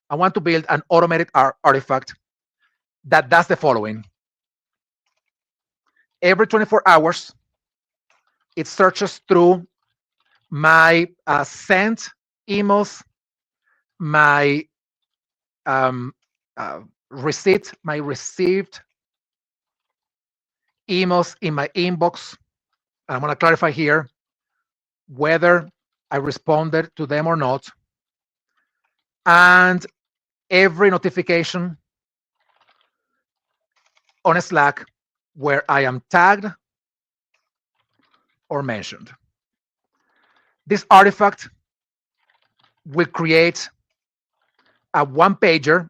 I want to build an automated artifact that does the following. Every 24 hours, it searches through my sent emails, my received emails in my inbox. And I'm going to clarify here whether I responded to them or not. And every notification on a Slack where I am tagged or mentioned. This artifact will create a one-pager,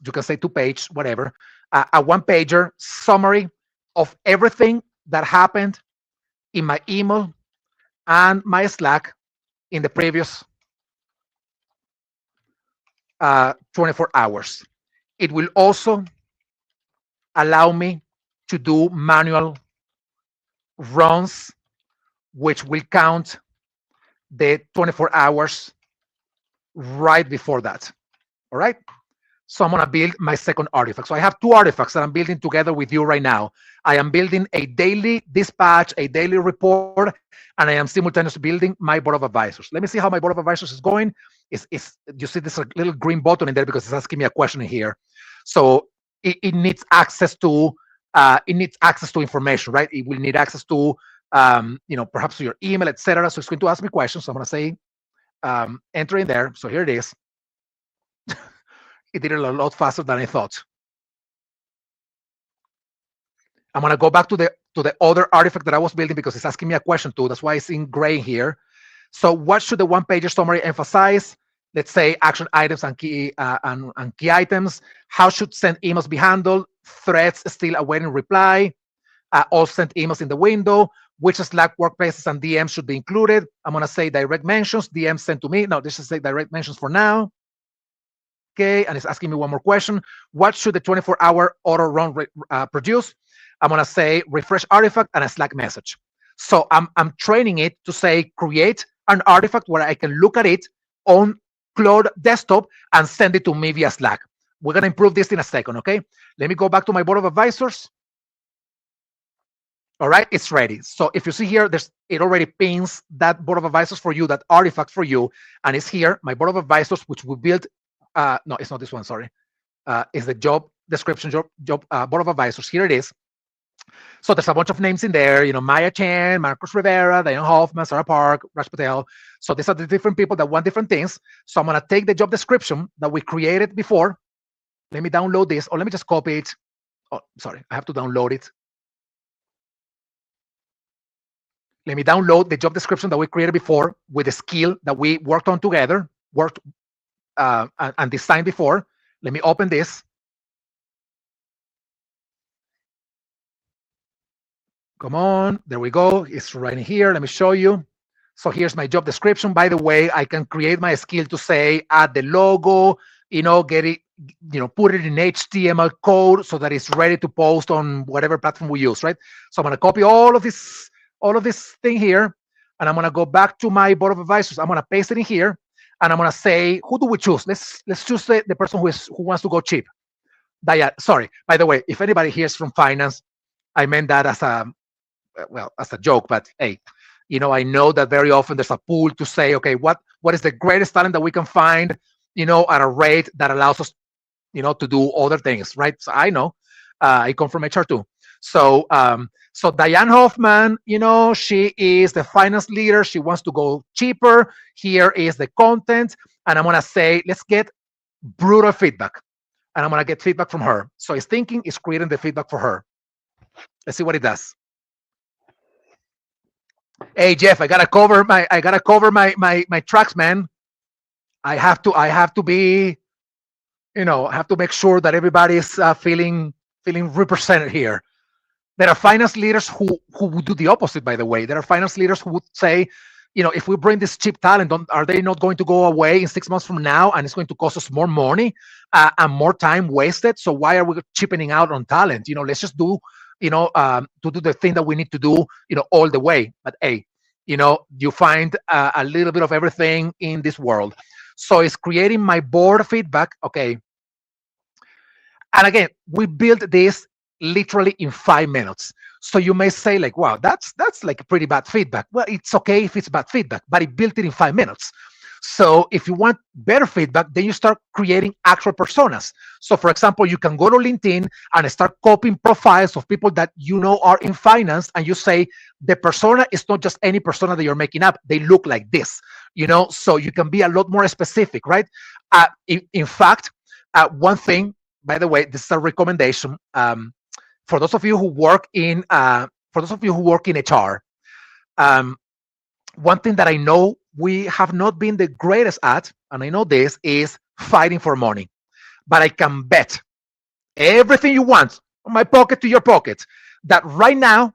you can say two-page, whatever, a one-pager summary of everything that happened in my email and my Slack in the previous 24 hours. It will also allow me to do manual runs, which will count the 24 hours right before that. All right. So I'm going to build my second artifact. So I have two artifacts that I'm building together with you right now. I am building a daily dispatch, a daily report, and I am simultaneously building my board of advisors. Let me see how my board of advisors is going. You see this little green button in there because it's asking me a question in here. So it needs access to information, right? It will need access to perhaps to your email, etc. So it's going to ask me questions. So I'm going to say enter in there. So here it is. It did it a lot faster than I thought. I'm going to go back to the other artifact that I was building because it's asking me a question too. That's why it's in gray here. So what should the one-pager summary emphasize? let's say action items and key items. How should send emails be handled? Threads still awaiting reply. All sent emails in the window. Which Slack workplaces and DMs should be included? I'm gonna say direct mentions. DMs sent to me. No, this is say direct mentions for now. Okay, and it's asking me one more question. What should the 24-hour auto run produce? I'm gonna say refresh artifact and a Slack message. So I'm training it to say create an artifact where I can look at it on Claude desktop and send it to me via Slack. We're gonna improve this in a second, okay? Let me go back to my board of advisors. All right, it's ready. So if you see here, it already pings that board of advisors for you, that artifact for you, and it's here, my board of advisors, which we built. No, it's not this one. Sorry, it's the job description, job board of advisors. Here it is. So there's a bunch of names in there. You know, Maya Chen, Marcus Rivera, Diane Hoffman, Sarah Park, Raj Patel. So these are the different people that want different things. So I'm gonna take the job description that we created before. Let me download this, or let me just copy it. Oh, sorry, I have to download it. Let me download the job description that we created before with the skill that we worked on together, and designed before. Let me open this. Come on, there we go. It's right in here. Let me show you. So here's my job description. By the way, I can create my skill to say add the logo, get it, put it in HTML code so that it's ready to post on whatever platform we use, right? So I'm gonna copy all of this thing here, and I'm gonna go back to my board of advisors. I'm gonna paste it in here, and I'm gonna say, who do we choose? Let's choose the person who wants to go cheap. Diane, sorry. By the way, if anybody here is from finance, I meant that as a joke, but hey, I know that very often there's a pool to say, okay, what is the greatest talent that we can find, at a rate that allows us, to do other things, right? So I know, I come from HR too. So Diane Hoffman, she is the finance leader. She wants to go cheaper. Here is the content. And I'm going to say, let's get brutal feedback. And I'm going to get feedback from her. So it's thinking, it's creating the feedback for her. Let's see what it does. Hey, Jeff, I got to cover my tracks, man. I have to be, I have to make sure that everybody is feeling represented here. There are finance leaders who would do the opposite, by the way. There are finance leaders who would say, if we bring this cheap talent, are they not going to go away in 6 months from now, and it's going to cost us more money and more time wasted? So why are we cheapening out on talent? Let's just do, to do the thing that we need to do, all the way. But hey, you find a little bit of everything in this world. So it's creating my board feedback. Okay. And again, we built this literally in 5 minutes. So you may say like, wow, that's like a pretty bad feedback. Well, it's okay if it's bad feedback, but it built it in 5 minutes. So if you want better feedback, then you start creating actual personas. So for example, you can go to LinkedIn and start copying profiles of people that are in finance, and you say the persona is not just any persona that you're making up. They look like this, so you can be a lot more specific, right? In fact, one thing, by the way, this is a recommendation. For those of you who work in HR, one thing that I know we have not been the greatest at, and I know this, is fighting for money. But I can bet everything you want, from my pocket to your pocket, that right now,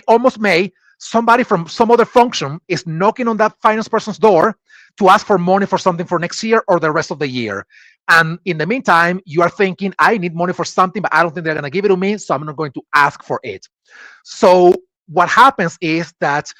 almost May, somebody from some other function is knocking on that finance person's door to ask for money for something for next year or the rest of the year. And in the meantime, you are thinking, I need money for something, but I don't think they're going to give it to me, so I'm not going to ask for it. So what happens is that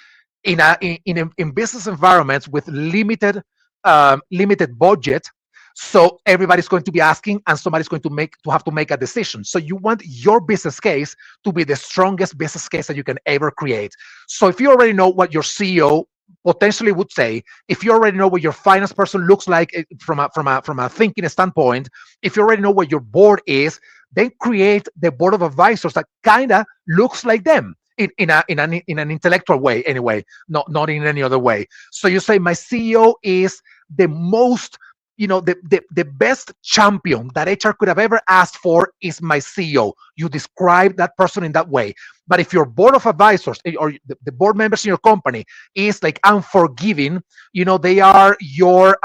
in business environments with limited budget, so everybody's going to be asking, and somebody's going to have to make a decision. So you want your business case to be the strongest business case that you can ever create. So if you already know what your CEO potentially would say, if you already know what your finance person looks like from a thinking standpoint, if you already know what your board is, then create the board of advisors that kind of looks like them in an intellectual way, anyway, not in any other way. So you say, my CEO is the most, the best champion that HR could have ever asked for is my CEO. You describe that person in that way. But if your board of advisors or the board members in your company is like unforgiving, they are your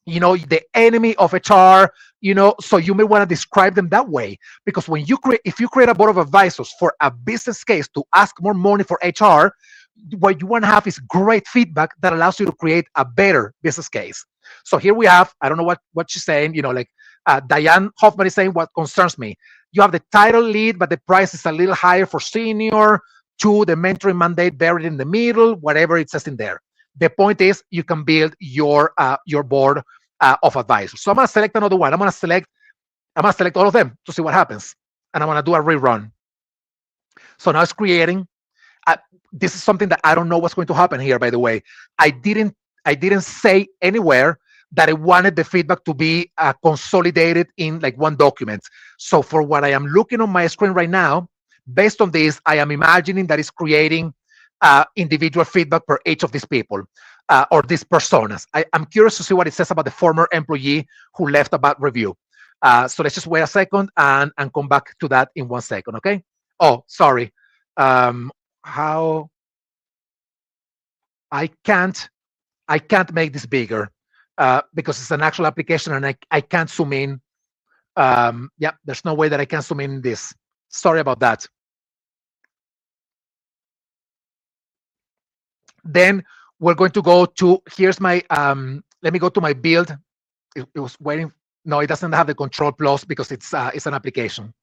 the enemy of HR, so you may want to describe them that way. Because if you create a board of advisors for a business case to ask more money for HR, what you want to have is great feedback that allows you to create a better business case. So here we have, I don't know what she's saying, like Diane Hoffman is saying, what concerns me. You have the title lead, but the price is a little higher for senior. Two, the mentoring mandate buried in the middle, whatever it says in there. The point is, you can build your board of advisors. So I'm gonna select another one. I'm gonna select all of them to see what happens, and I'm gonna do a rerun. So now it's creating. Uh, this is something that I don't know what's going to happen here. By the way, I didn't I didn't say anywhere that I wanted the feedback to be consolidated in like one document. So for what I am looking on my screen right now, based on this, I am imagining that it's creating individual feedback per each of these people or these personas. I'm curious to see what it says about the former employee who left a bad review. So let's just wait a second and come back to that in 1 second, okay? Oh, sorry. Um, how I can't I can't make this bigger because it's an actual application and I can't zoom in. Yeah, there's no way that I can zoom in this. Sorry about that. Then we're going to go to, here's my, let me go to my build. It was waiting. No, it doesn't have the control plus because it's an application.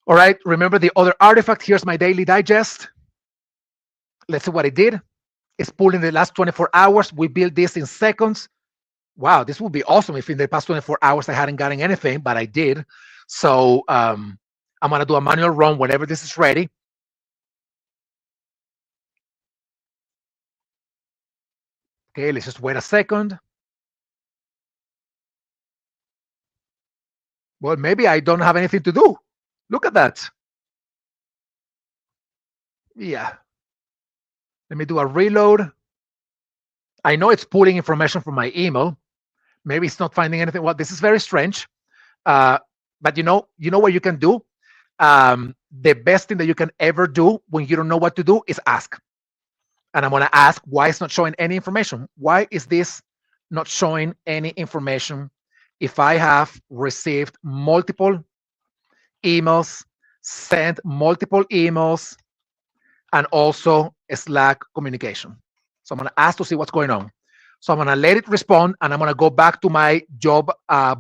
All right, remember the other artifact. Here's my daily digest. Let's see what it did. It's pulled in the last 24 hours. We built this in seconds. Wow, this would be awesome if in the past 24 hours I hadn't gotten anything, but I did. So I'm gonna do a manual run whenever this is ready. Okay, let's just wait a second. Well, maybe I don't have anything to do. Look at that. Yeah, let me do a reload. I know it's pulling information from my email. Maybe it's not finding anything. Well, this is very strange. Uh, but you know what you can do? The best thing that you can ever do when you don't know what to do is ask. And I'm going to ask why it's not showing any information. Why is this not showing any information if I have received multiple emails, sent multiple emails, and also Slack communication? So I'm going to ask to see what's going on. So I'm going to let it respond, and I'm going to go back to my job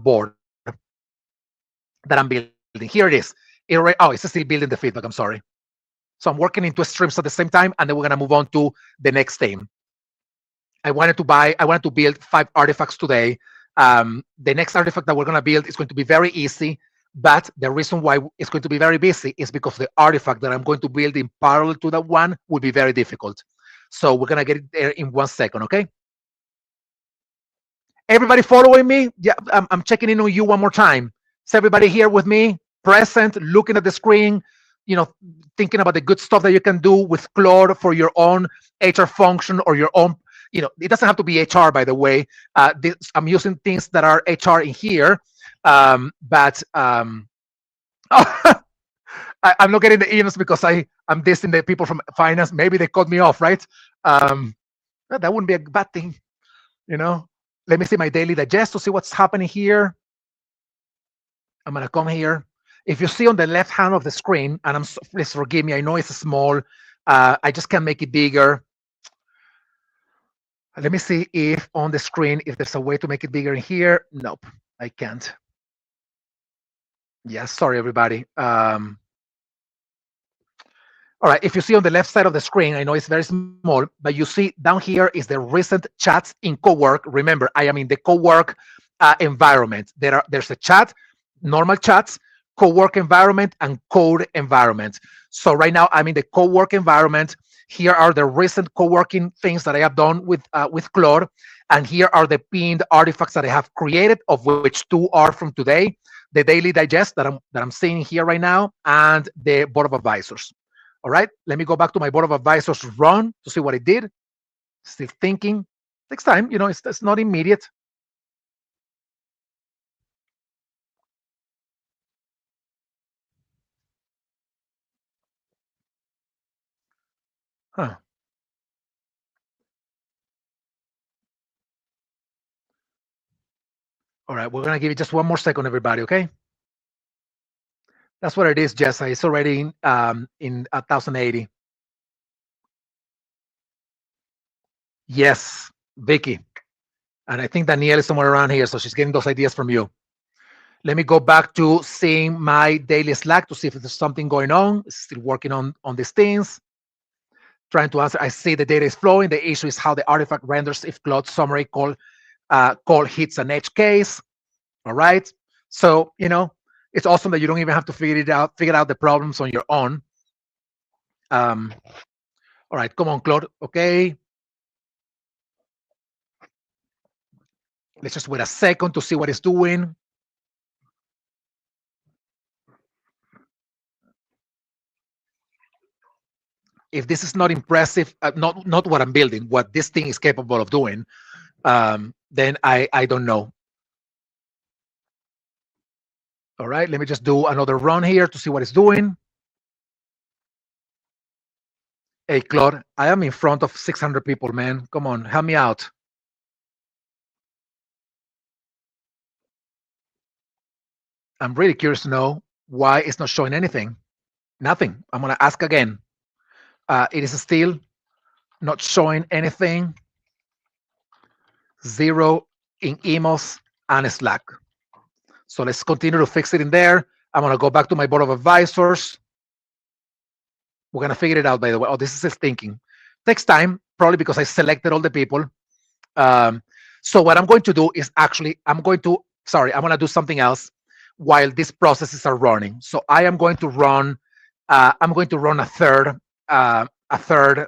board that I'm building. Here it is. Oh, it's still building the feedback. I'm sorry. So I'm working into streams at the same time, and then we're going to move on to the next theme. I wanted to build 5 artifacts today. The next artifact that we're going to build is going to be very easy, but the reason why it's going to be very busy is because the artifact that I'm going to build in parallel to that one will be very difficult. So we're going to get it there in 1 second, okay? Everybody following me? Yeah, I'm checking in on you one more time. Is everybody here with me, present, looking at the screen, thinking about the good stuff that you can do with Claude for your own HR function or your own, it doesn't have to be HR, by the way. I'm using things that are HR in here, but I'm not getting the emails because I'm dissing the people from finance. Maybe they cut me off, right? That wouldn't be a bad thing, you know. Let me see my daily digest to see what's happening here. I'm gonna come here. If you see on the left hand of the screen, and please forgive me, I know it's small. I just can't make it bigger. Let me see if on the screen, if there's a way to make it bigger in here. Nope, I can't. Yeah, sorry everybody. All right, if you see on the left side of the screen, I know it's very small, but you see down here is the recent chats in Cowork. Remember, I am in the Cowork environment. There's a chat, normal chats, Cowork environment, and code environment. So right now I'm in the Cowork environment. Here are the recent co-working things that I have done with Claude, and here are the pinned artifacts that I have created, of which 2 are from today: the daily digest that I'm seeing here right now, and the board of advisors. All right, let me go back to my board of advisors run to see what it did. Still thinking. Takes time, it's not immediate. Huh. All right, we're gonna give it just one more second, everybody. Okay, that's what it is, Jessa. It's already in 1080. Yes, Vicky, and I think Danielle is somewhere around here, so she's getting those ideas from you. Let me go back to seeing my daily Slack to see if there's something going on. Still working on these things. Trying to answer. I see the data is flowing. The issue is how the artifact renders if Claude summary call hits an edge case. All right. So it's awesome that you don't even have to figure out the problems on your own. All right, come on, Claude. Okay. Let's just wait a second to see what it's doing. If this is not impressive, not what I'm building, what this thing is capable of doing, then I don't know. All right, let me just do another run here to see what it's doing. Hey, Claude, I am in front of 600 people, man. Come on, help me out. I'm really curious to know why it's not showing anything. Nothing. I'm going to ask again. It is still not showing anything. 0 in emails and Slack. So let's continue to fix it in there. I'm going to go back to my board of advisors. We're going to figure it out, by the way. Oh, this is still thinking. Takes time, probably because I selected all the people. So what I'm going to do is actually, I'm going to do something else while these processes are running. So I am going to run, a third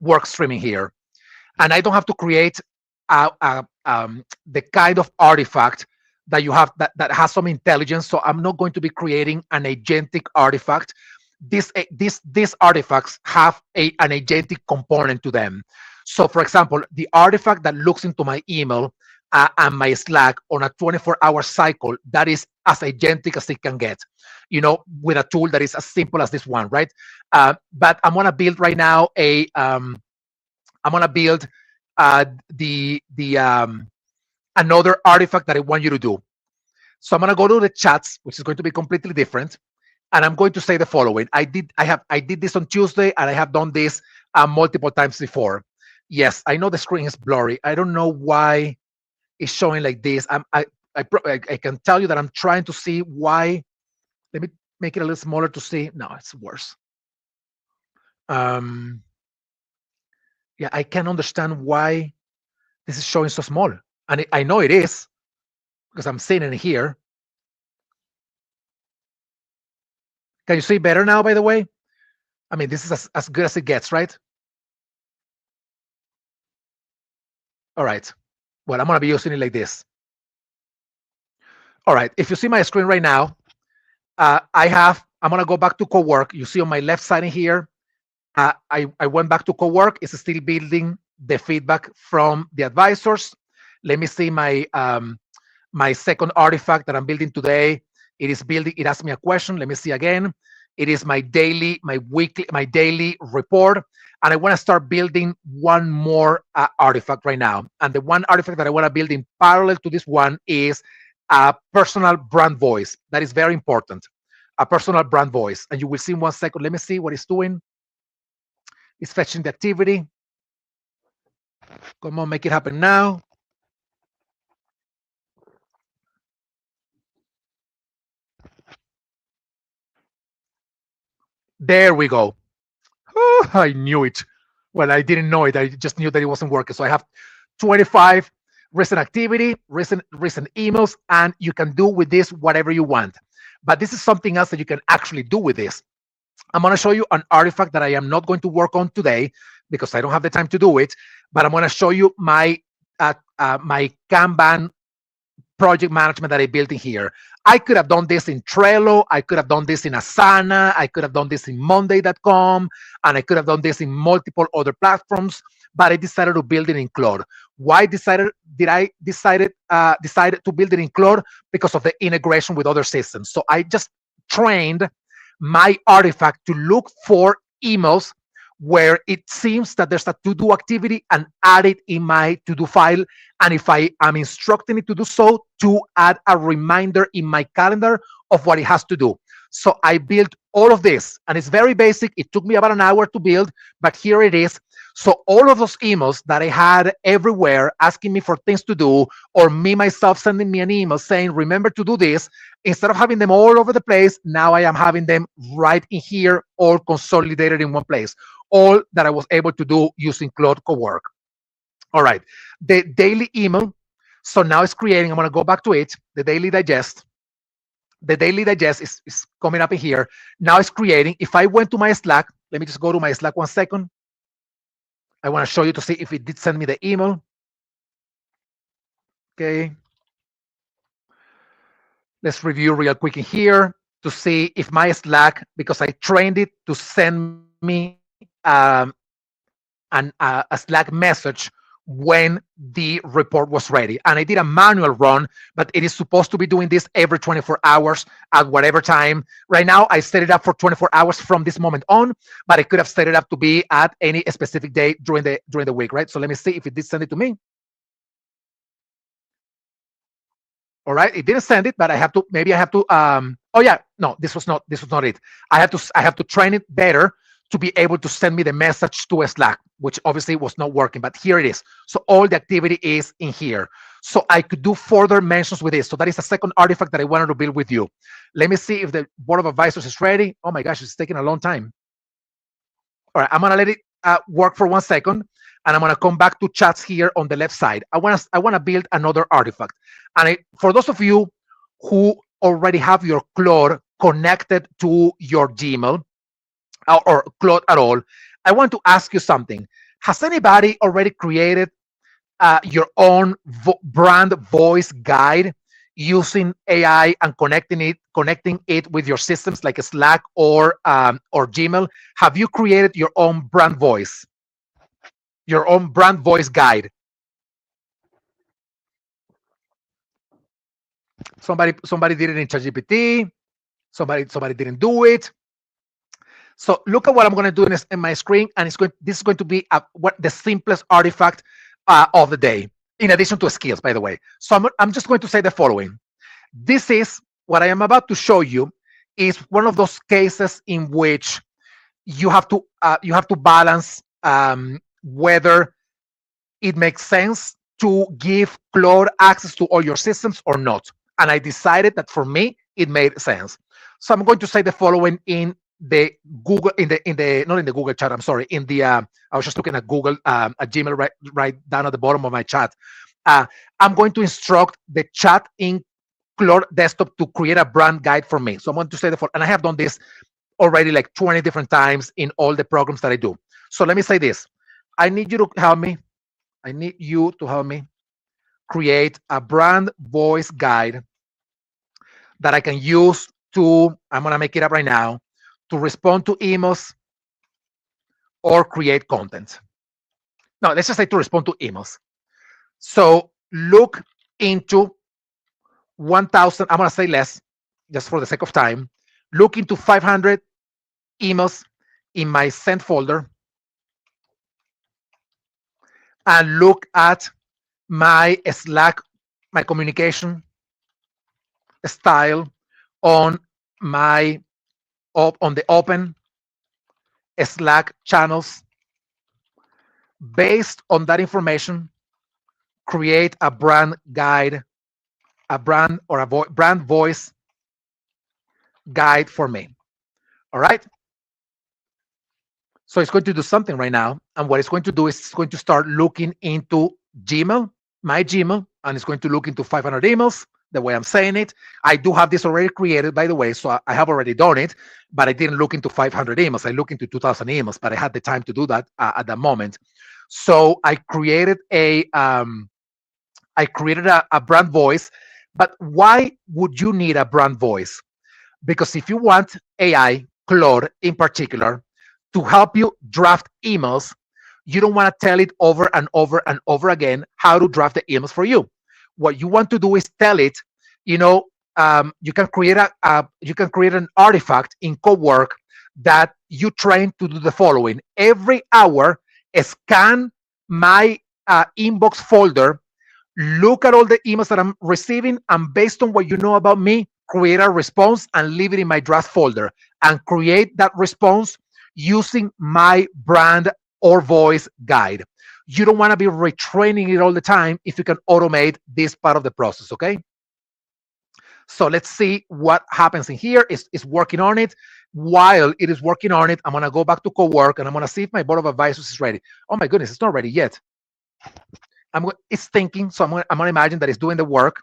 work streaming here. And I don't have to create the kind of artifact that you have that has some intelligence. So I'm not going to be creating an agentic artifact. These artifacts have an agentic component to them. So for example, the artifact that looks into my email and my Slack on a 24-hour cycle, that is as agentic as it can get, with a tool that is as simple as this one, right? But I'm gonna build right now another artifact that I want you to do. So I'm gonna go to the chats, which is going to be completely different, and I'm going to say the following. I did this on Tuesday, and I have done this multiple times before. Yes, I know the screen is blurry. I don't know why it's showing like this. I can tell you that I'm trying to see why. Let me make it a little smaller to see. No, it's worse. Yeah, I can understand why this is showing so small. And I know it is because I'm seeing it here. Can you see better now, by the way? I mean, this is as good as it gets, right? All right. Well, I'm going to be using it like this. All right. If you see my screen right now, I'm going to go back to co-work. You see on my left side in here, I went back to co-work. It's still building the feedback from the advisors. Let me see my my second artifact that I'm building today. It is building. It asked me a question. Let me see again. It is my daily report, and I want to start building one more artifact right now. And the one artifact that I want to build in parallel to this one is a personal brand voice. That is very important. A personal brand voice. And you will see in 1 second. Let me see what it's doing. It's fetching the activity. Come on, make it happen now. There we go. Oh, I knew it. Well, I didn't know it. I just knew that it wasn't working. So I have 25 recent activity, recent emails, and you can do with this whatever you want. But this is something else that you can actually do with this. I'm going to show you an artifact that I am not going to work on today because I don't have the time to do it. But I'm going to show you my Kanban project management that I built in here. I could have done this in Trello. I could have done this in Asana. I could have done this in Monday.com, and I could have done this in multiple other platforms. But I decided to build it in Claude. Why did I decided to build it in Claude? Because of the integration with other systems. So I just trained my artifact to look for emails where it seems that there's a to-do activity and add it in my to-do file. And if I am instructing it to do so, to add a reminder in my calendar of what it has to do. So I built all of this, and it's very basic. It took me about an hour to build, but here it is. So all of those emails that I had everywhere asking me for things to do, or me myself sending me an email saying, remember to do this, instead of having them all over the place, now I am having them right in here, all consolidated in one place. All that I was able to do using Claude Cowork. All right, the daily email. So now it's creating, I'm gonna go back to it, the daily digest. The daily digest is coming up in here. Now it's creating. If I went to my Slack, let me just go to my Slack 1 second. I want to show you to see if it did send me the email. Okay. Let's review real quick in here to see if my Slack, because I trained it to send me a Slack message when the report was ready. And I did a manual run, but it is supposed to be doing this every 24 hours at whatever time. Right now, I set it up for 24 hours from this moment on, but I could have set it up to be at any specific day during the week, right? So let me see if it did send it to me. All right, it didn't send it, but I have to, maybe I have to, oh yeah, no, this was not it. I have to train it better to be able to send me the message to a Slack, which obviously was not working, but here it is. So all the activity is in here. So I could do further mentions with this. So that is a second artifact that I wanted to build with you. Let me see if the board of advisors is ready. Oh my gosh, it's taking a long time. All right, I'm gonna let it work for 1 second, and I'm gonna come back to chats here on the left side. I wanna build another artifact. And for those of you who already have your Claude connected to your Gmail or Claude at all, I want to ask you something. Has anybody already created your own brand voice guide using AI and connecting it with your systems like Slack or Gmail? Have you created your own brand voice guide? Somebody did it in ChatGPT. Somebody didn't do it. So look at what I'm going to do in my screen, and this is going to be the simplest artifact of the day, in addition to skills, by the way. So I'm just going to say the following. This is what I am about to show you is one of those cases in which you have to balance whether it makes sense to give Claude access to all your systems or not. And I decided that for me, it made sense. So I'm going to say the following in the Google, not in the Google chat, I'm sorry, in the, I was just looking at Google, at Gmail right down at the bottom of my chat. I'm going to instruct the chat in Claude Desktop to create a brand guide for me. So I'm going to say the following, and I have done this already like 20 different times in all the programs that I do. So let me say this. I need you to help me create a brand voice guide that I can use to, I'm going to make it up right now, to respond to emails or create content. No, let's just say to respond to emails. So look into 1,000, I'm going to say less, just for the sake of time. Look into 500 emails in my sent folder and look at my Slack, my communication style on the open Slack channels. Based on that information, create a brand guide, a brand or a brand voice guide for me. All right. So it's going to do something right now. And what it's going to do is it's going to start looking into Gmail, my Gmail, and it's going to look into 500 emails, the way I'm saying it. I do have this already created, by the way, so I have already done it, but I didn't look into 500 emails. I looked into 2,000 emails, but I had the time to do that at that moment. So I created a brand voice. But why would you need a brand voice? Because if you want AI, Claude in particular, to help you draft emails, you don't want to tell it over and over and over again how to draft the emails for you. What you want to do is tell it, you can create an artifact in Cowork that you train to do the following. Every hour, scan my inbox folder, look at all the emails that I'm receiving, and based on what you know about me, create a response and leave it in my draft folder and create that response using my brand or voice guide. You don't want to be retraining it all the time if you can automate this part of the process, okay? So let's see what happens in here. It's working on it. While it is working on it, I'm going to go back to co-work and I'm going to see if my board of advisors is ready. Oh my goodness, it's not ready yet. It's thinking, so I'm gonna imagine that it's doing the work.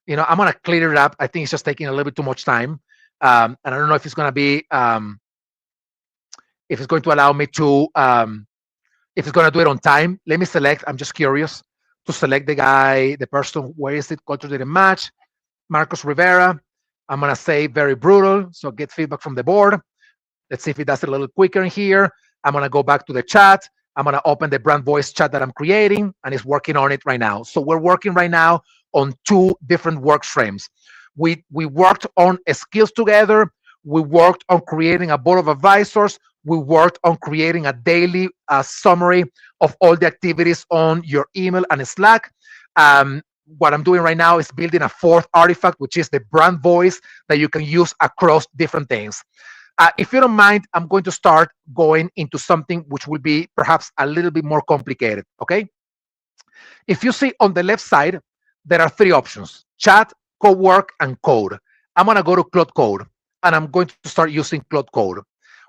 I'm gonna clear it up. I think it's just taking a little bit too much time, and I don't know if it's gonna be if it's going to allow me to if it's gonna do it on time. Let me select. I'm just curious to select the guy, the person. Where is it? Culture didn't match. Marcos Rivera. I'm gonna say very brutal. So get feedback from the board. Let's see if it does it a little quicker in here. I'm gonna go back to the chat. I'm gonna open the brand voice chat that I'm creating, and it's working on it right now. So we're working right now on two different work streams. We worked on skills together. We worked on creating a board of advisors. We worked on creating a daily summary of all the activities on your email and Slack. What I'm doing right now is building a fourth artifact, which is the brand voice that you can use across different things. If you don't mind, I'm going to start going into something which will be perhaps a little bit more complicated, okay? If you see on the left side, there are three options: chat, co-work, and code. I'm gonna go to Claude Code, and I'm going to start using Claude Code.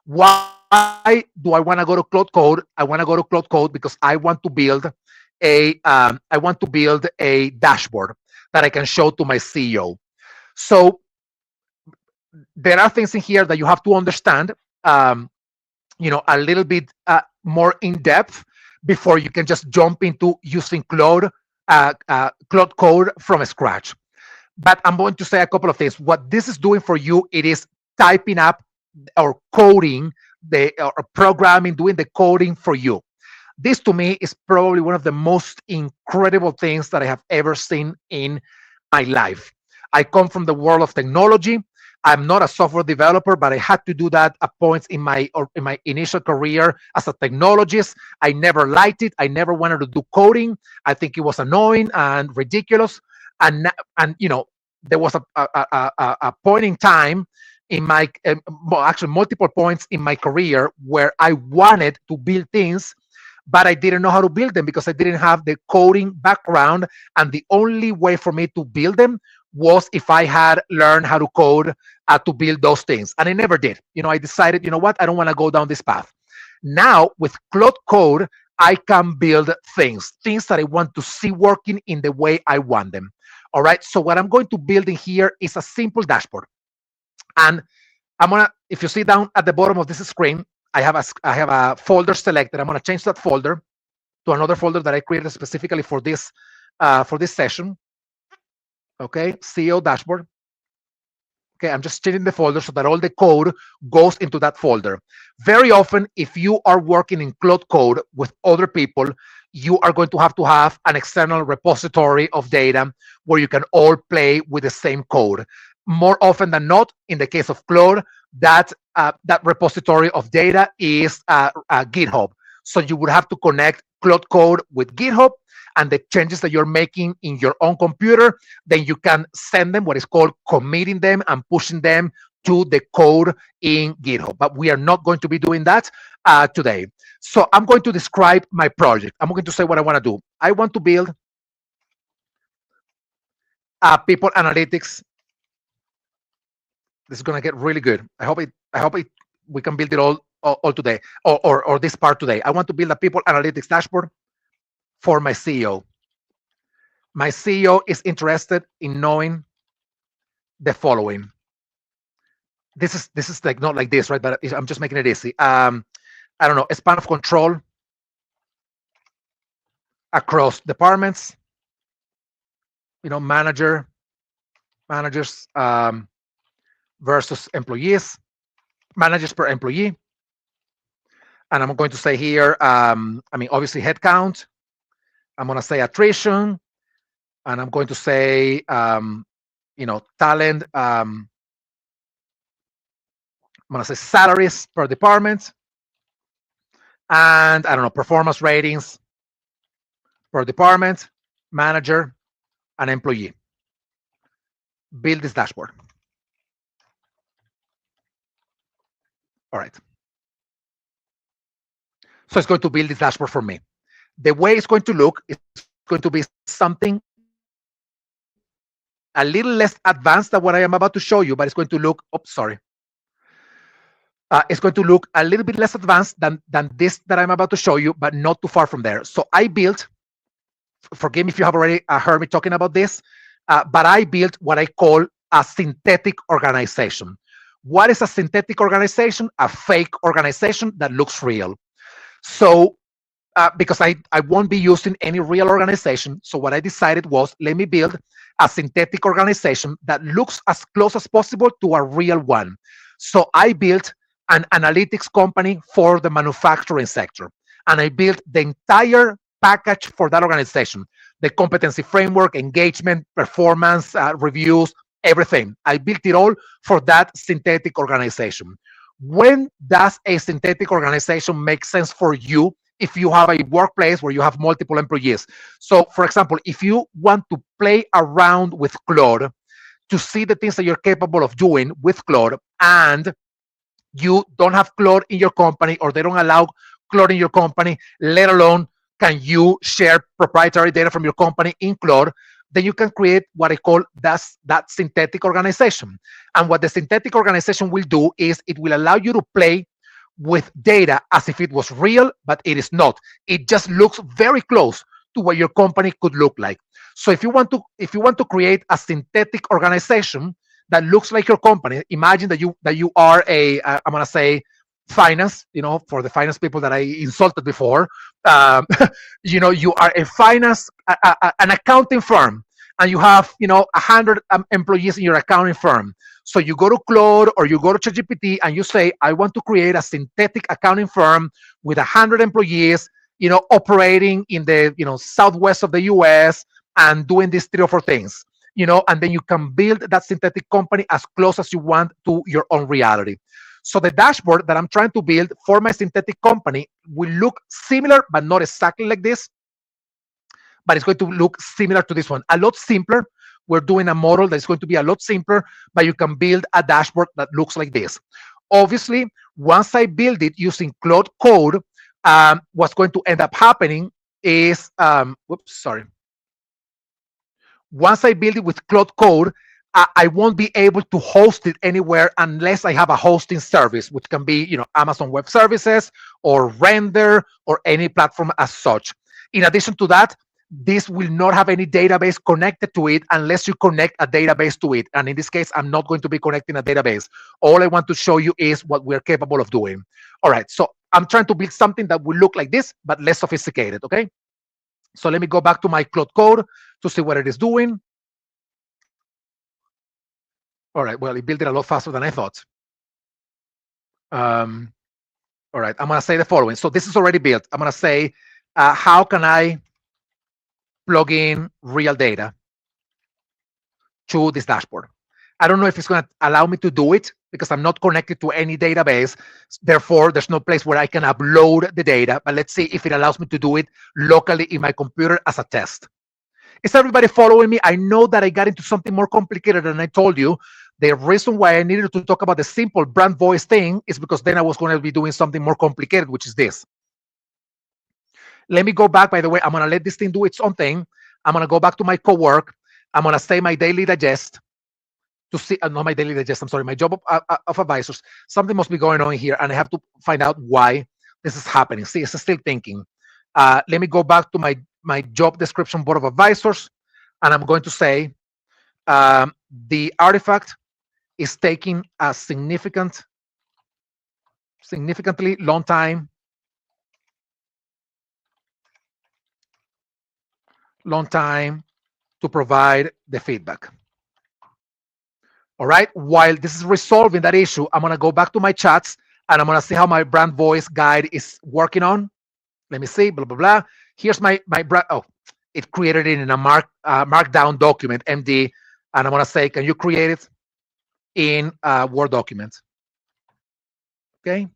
Why do I want to go to Claude Code? I want to go to Claude Code because I want to build a dashboard that I can show to my CEO. So there are things in here that you have to understand, a little bit more in depth before you can just jump into using Claude Code from scratch. But I'm going to say a couple of things. What this is doing for you, it is typing up or coding or programming, doing the coding for you. This to me is probably one of the most incredible things that I have ever seen in my life. I come from the world of technology. I'm not a software developer, but I had to do that at points in my initial career as a technologist. I never liked it. I never wanted to do coding. I think it was annoying and ridiculous. And there was a point in time in my actually multiple points in my career where I wanted to build things, but I didn't know how to build them because I didn't have the coding background. And the only way for me to build them was if I had learned how to code to build those things. And I never did. I decided, you know what, I don't want to go down this path. Now with Claude Code, I can build things that I want to see working in the way I want them. All right. So what I'm going to build in here is a simple dashboard. And if you see down at the bottom of this screen, I have a folder selected. I'm going to change that folder to another folder that I created specifically for this session. Okay, CEO dashboard. Okay, I'm just changing the folder so that all the code goes into that folder. Very often, if you are working in Claude Code with other people, you are going to have an external repository of data where you can all play with the same code. More often than not, in the case of Claude, that repository of data is GitHub. So you would have to connect Claude Code with GitHub, and the changes that you're making in your own computer, then you can send them, what is called committing them and pushing them to the code in GitHub. But we are not going to be doing that today. So I'm going to describe my project. I'm going to say what I want to do. I want to build people analytics. This is going to get really good. I hope we can build it all today or this part today. I want to build a people analytics dashboard for my CEO. My CEO is interested in knowing the following. This is like not like this, right? But I'm just making it easy. I don't know, a span of control across departments. Managers versus employees, managers per employee. And I'm going to say here, obviously headcount. I'm going to say attrition, and I'm going to say, talent I'm going to say salaries per department, and I don't know, performance ratings per department, manager, and employee. Build this dashboard. All right. So it's going to build this dashboard for me. The way it's going to look is going to be something a little less advanced than what I am about to show you, but it's going to look, it's going to look a little bit less advanced than this that I'm about to show you, but not too far from there. So I built, forgive me if you have already heard me talking about this, but I built what I call a synthetic organization. What is a synthetic organization? A fake organization that looks real. So because I won't be using any real organization. So what I decided was, let me build a synthetic organization that looks as close as possible to a real one. So I built an analytics company for the manufacturing sector. And I built the entire package for that organization, the competency framework, engagement, performance, reviews, everything. I built it all for that synthetic organization. When does a synthetic organization make sense for you? If you have a workplace where you have multiple employees. So for example, if you want to play around with Claude to see the things that you're capable of doing with Claude, and you don't have Claude in your company, or they don't allow Claude in your company, let alone can you share proprietary data from your company in Claude, then you can create what I call that synthetic organization. And what the synthetic organization will do is it will allow you to play with data as if it was real, but it is not. It just looks very close to what your company could look like. So if you want to create a synthetic organization that looks like your company, imagine that you are I'm gonna say finance, for the finance people that I insulted before, you are a finance, an accounting firm, and you have 100 employees in your accounting firm. So you go to Claude or you go to ChatGPT and you say, I want to create a synthetic accounting firm with 100 employees, operating in the southwest of the US and doing these 3 or 4 things, and then you can build that synthetic company as close as you want to your own reality. So the dashboard that I'm trying to build for my synthetic company will look similar, but not exactly like this, but it's going to look similar to this one, a lot simpler. We're doing a model that's going to be a lot simpler, but you can build a dashboard that looks like this. Obviously, once I build it using Claude Code, what's going to end up happening is, once I build it with Claude Code, I won't be able to host it anywhere unless I have a hosting service, which can be, Amazon Web Services or Render or any platform as such. In addition to that, this will not have any database connected to it unless you connect a database to it. And in this case, I'm not going to be connecting a database. All I want to show you is what we're capable of doing. All right, so I'm trying to build something that will look like this, but less sophisticated, okay? So let me go back to my Claude Code to see what it is doing. All right, well, it built it a lot faster than I thought. All right, I'm gonna say the following. So this is already built. I'm gonna say, how can I plug in real data to this dashboard? I don't know if it's going to allow me to do it because I'm not connected to any database. Therefore, there's no place where I can upload the data. But let's see if it allows me to do it locally in my computer as a test. Is everybody following me? I know that I got into something more complicated than I told you. The reason why I needed to talk about the simple brand voice thing is because then I was going to be doing something more complicated, which is this. Let me go back, by the way. I'm going to let this thing do its own thing. I'm going to go back to my co-work. I'm going to say my daily digest to see, not my daily digest, I'm sorry, my job of advisors. Something must be going on here, and I have to find out why this is happening. See, it's still thinking. Let me go back to my job description board of advisors, and I'm going to say the artifact is taking a significantly long time to provide the feedback. All right, while this is resolving that issue, I'm gonna go back to my chats and I'm gonna see how my brand voice guide is working on. Let me see, blah, blah, blah. Here's my brand, oh, it created it in a markdown document, MD, and I'm gonna say, can you create it in a Word document? Okay.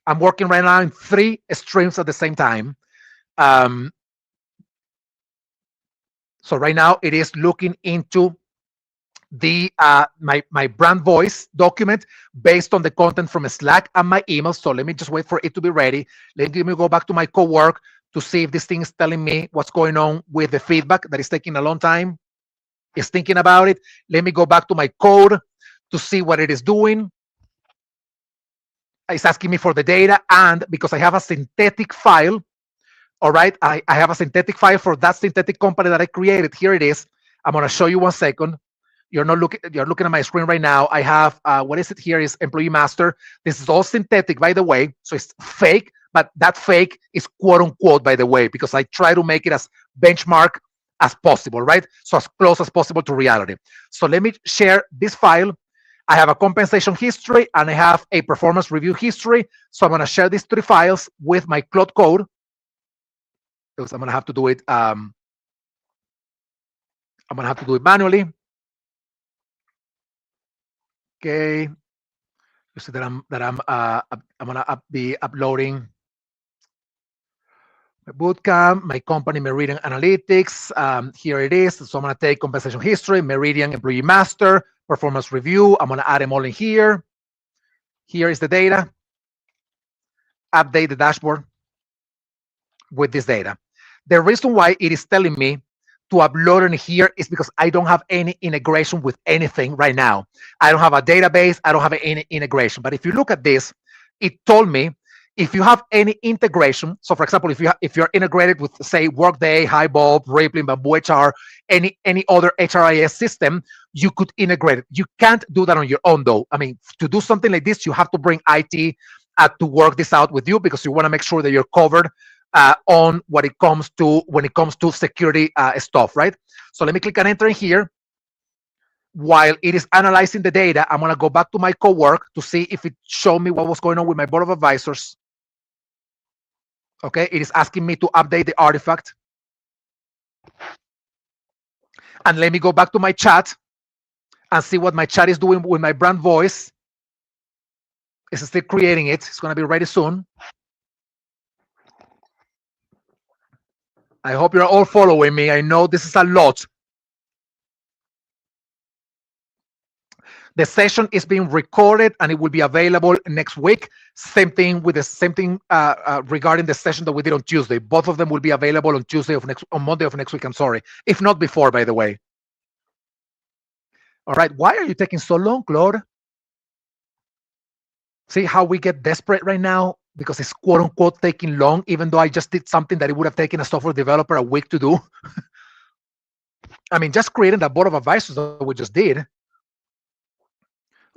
I'm working right now in 3 streams at the same time. Um, so right now it is looking into the my brand voice document based on the content from Slack and my email. So let me just wait for it to be ready. Let me go back to my co-work to see if this thing is telling me what's going on with the feedback that is taking a long time. It's thinking about it. Let me go back to my code to see what it is doing. It's asking me for the data, and because I have a synthetic file, all right, I have a synthetic file for that synthetic company that I created. Here it is. I'm going to show you 1 second. You're looking at my screen right now. I have what is it here is employee master. This is all synthetic, by the way, so it's fake, but that fake is quote unquote, by the way, because I try to make it as benchmark as possible, right? So as close as possible to reality. So let me share this file. I have a compensation history and I have a performance review history. So I'm going to share these 3 files with my Claude code, because I'm going to have to do it. I'm going to have to do it manually. Okay. You see that I'm gonna be uploading my bootcamp, my company Meridian Analytics. Here it is. So I'm gonna take compensation history, Meridian employee master, performance review. I'm gonna add them all in here. Here is the data. Update the dashboard with this data. The reason why it is telling me to upload it here is because I don't have any integration with anything right now. I don't have a database. I don't have any integration. But if you look at this, it told me if you have any integration. So, for example, if you're integrated with, say, Workday, Highbulb, Rippling, Bamboo HR, any other HRIS system, you could integrate it. You can't do that on your own, though. I mean, to do something like this, you have to bring IT to work this out with you, because you want to make sure that you're covered on when it comes to security stuff, right? So let me click on enter here. While it is analyzing the data, I'm going to go back to my co-work to see if it showed me what was going on with my board of advisors. Okay, it is asking me to update the artifact. And let me go back to my chat and see what my chat is doing with my brand voice. It's still creating it. It's going to be ready soon. I hope you're all following me. I know this is a lot. The session is being recorded and it will be available next week. Same thing with the same thing regarding the session that we did on Tuesday. Both of them will be available on Monday of next week. I'm sorry, if not before, by the way. All right, why are you taking so long, Claude? See how we get desperate right now because it's quote unquote taking long, even though I just did something that it would have taken a software developer a week to do. I mean, just creating that board of advisors that we just did.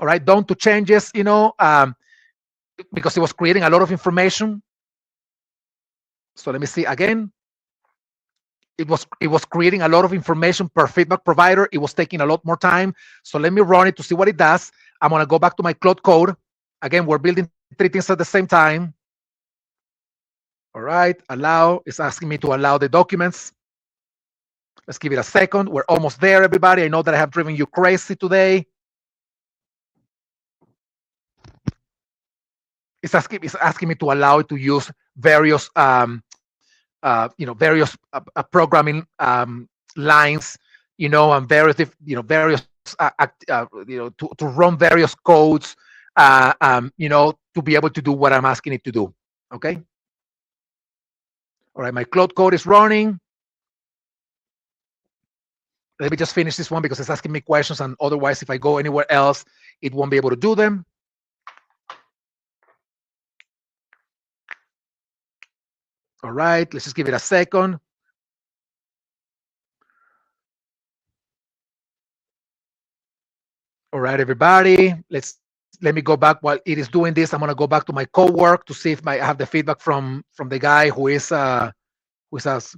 All right, down to changes, because it was creating a lot of information. So let me see again. It was creating a lot of information per feedback provider. It was taking a lot more time. So let me run it to see what it does. I'm going to go back to my Claude code. Again, we're building 3 things at the same time. All right, allow. It's asking me to allow the documents. Let's give it a second. We're almost there, everybody. I know that I have driven you crazy today. It's asking me to allow it to use various various programming lines, and various to run various codes, to be able to do what I'm asking it to do. Okay. All right, my Claude code is running. Let me just finish this one because it's asking me questions, and otherwise, if I go anywhere else, it won't be able to do them. All right, let's just give it a second. All right, everybody, let me go back while it is doing this. I'm going to go back to my co-work to see if I have the feedback from the guy who is a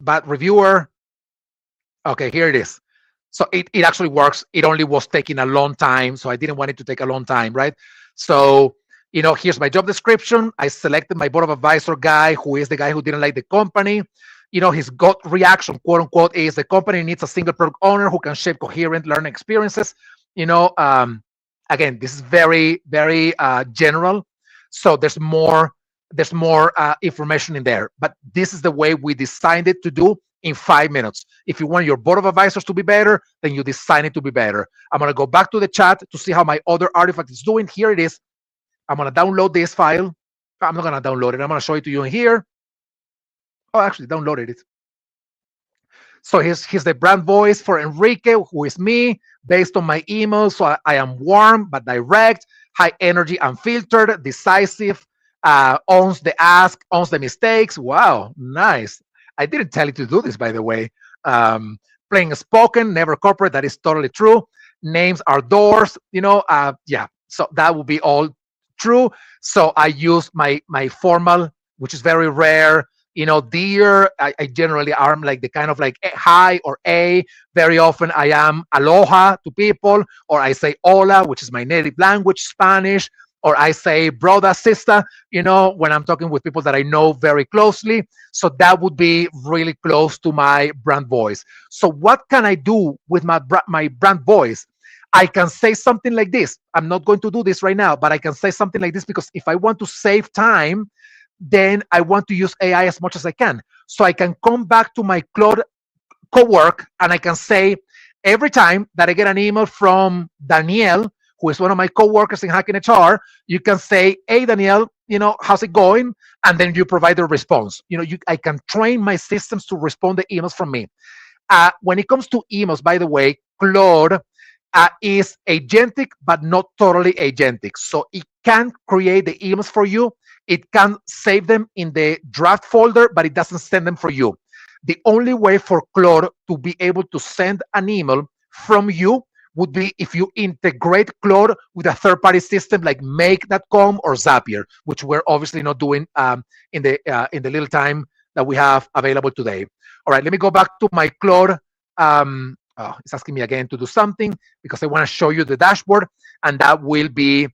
bad reviewer. Okay, here it is. So it actually works. It only was taking a long time, so I didn't want it to take a long time, right? So, here's my job description. I selected my board of advisor guy, who is the guy who didn't like the company. His gut reaction, quote unquote, is the company needs a single product owner who can shape coherent learning experiences. Again, this is very, very general. So there's more information in there. But this is the way we designed it to do in 5 minutes. If you want your board of advisors to be better, then you design it to be better. I'm going to go back to the chat to see how my other artifact is doing. Here it is. I'm going to download this file. I'm not going to download it. I'm going to show it to you in here. Oh, actually, downloaded it. So here's the brand voice for Enrique, who is me, based on my email. So I am warm but direct, high energy, unfiltered, decisive, owns the ask, owns the mistakes. Wow, nice. I didn't tell you to do this, by the way. Plain spoken, never corporate. That is totally true. Names are doors. Yeah. So that will be all true. So I use my formal, which is very rare. Dear, I generally am like the kind of like hi or a. Very often I am aloha to people, or I say hola, which is my native language, Spanish, or I say brother, sister, when I'm talking with people that I know very closely. So that would be really close to my brand voice. So what can I do with my brand voice? I can say something like this. I'm not going to do this right now, but I can say something like this because if I want to save time, then I want to use AI as much as I can. So I can come back to my Claude co-work and I can say, every time that I get an email from Danielle, who is one of my co-workers in Hacking HR, you can say, hey, Danielle, how's it going? And then you provide a response. I can train my systems to respond to emails from me. When it comes to emails, by the way, Claude is agentic, but not totally agentic. So it can create the emails for you. It can save them in the draft folder, but it doesn't send them for you. The only way for Claude to be able to send an email from you would be if you integrate Claude with a third-party system like Make.com or Zapier, which we're obviously not doing in the little time that we have available today. All right, let me go back to my Claude. It's asking me again to do something because I want to show you the dashboard, and that will be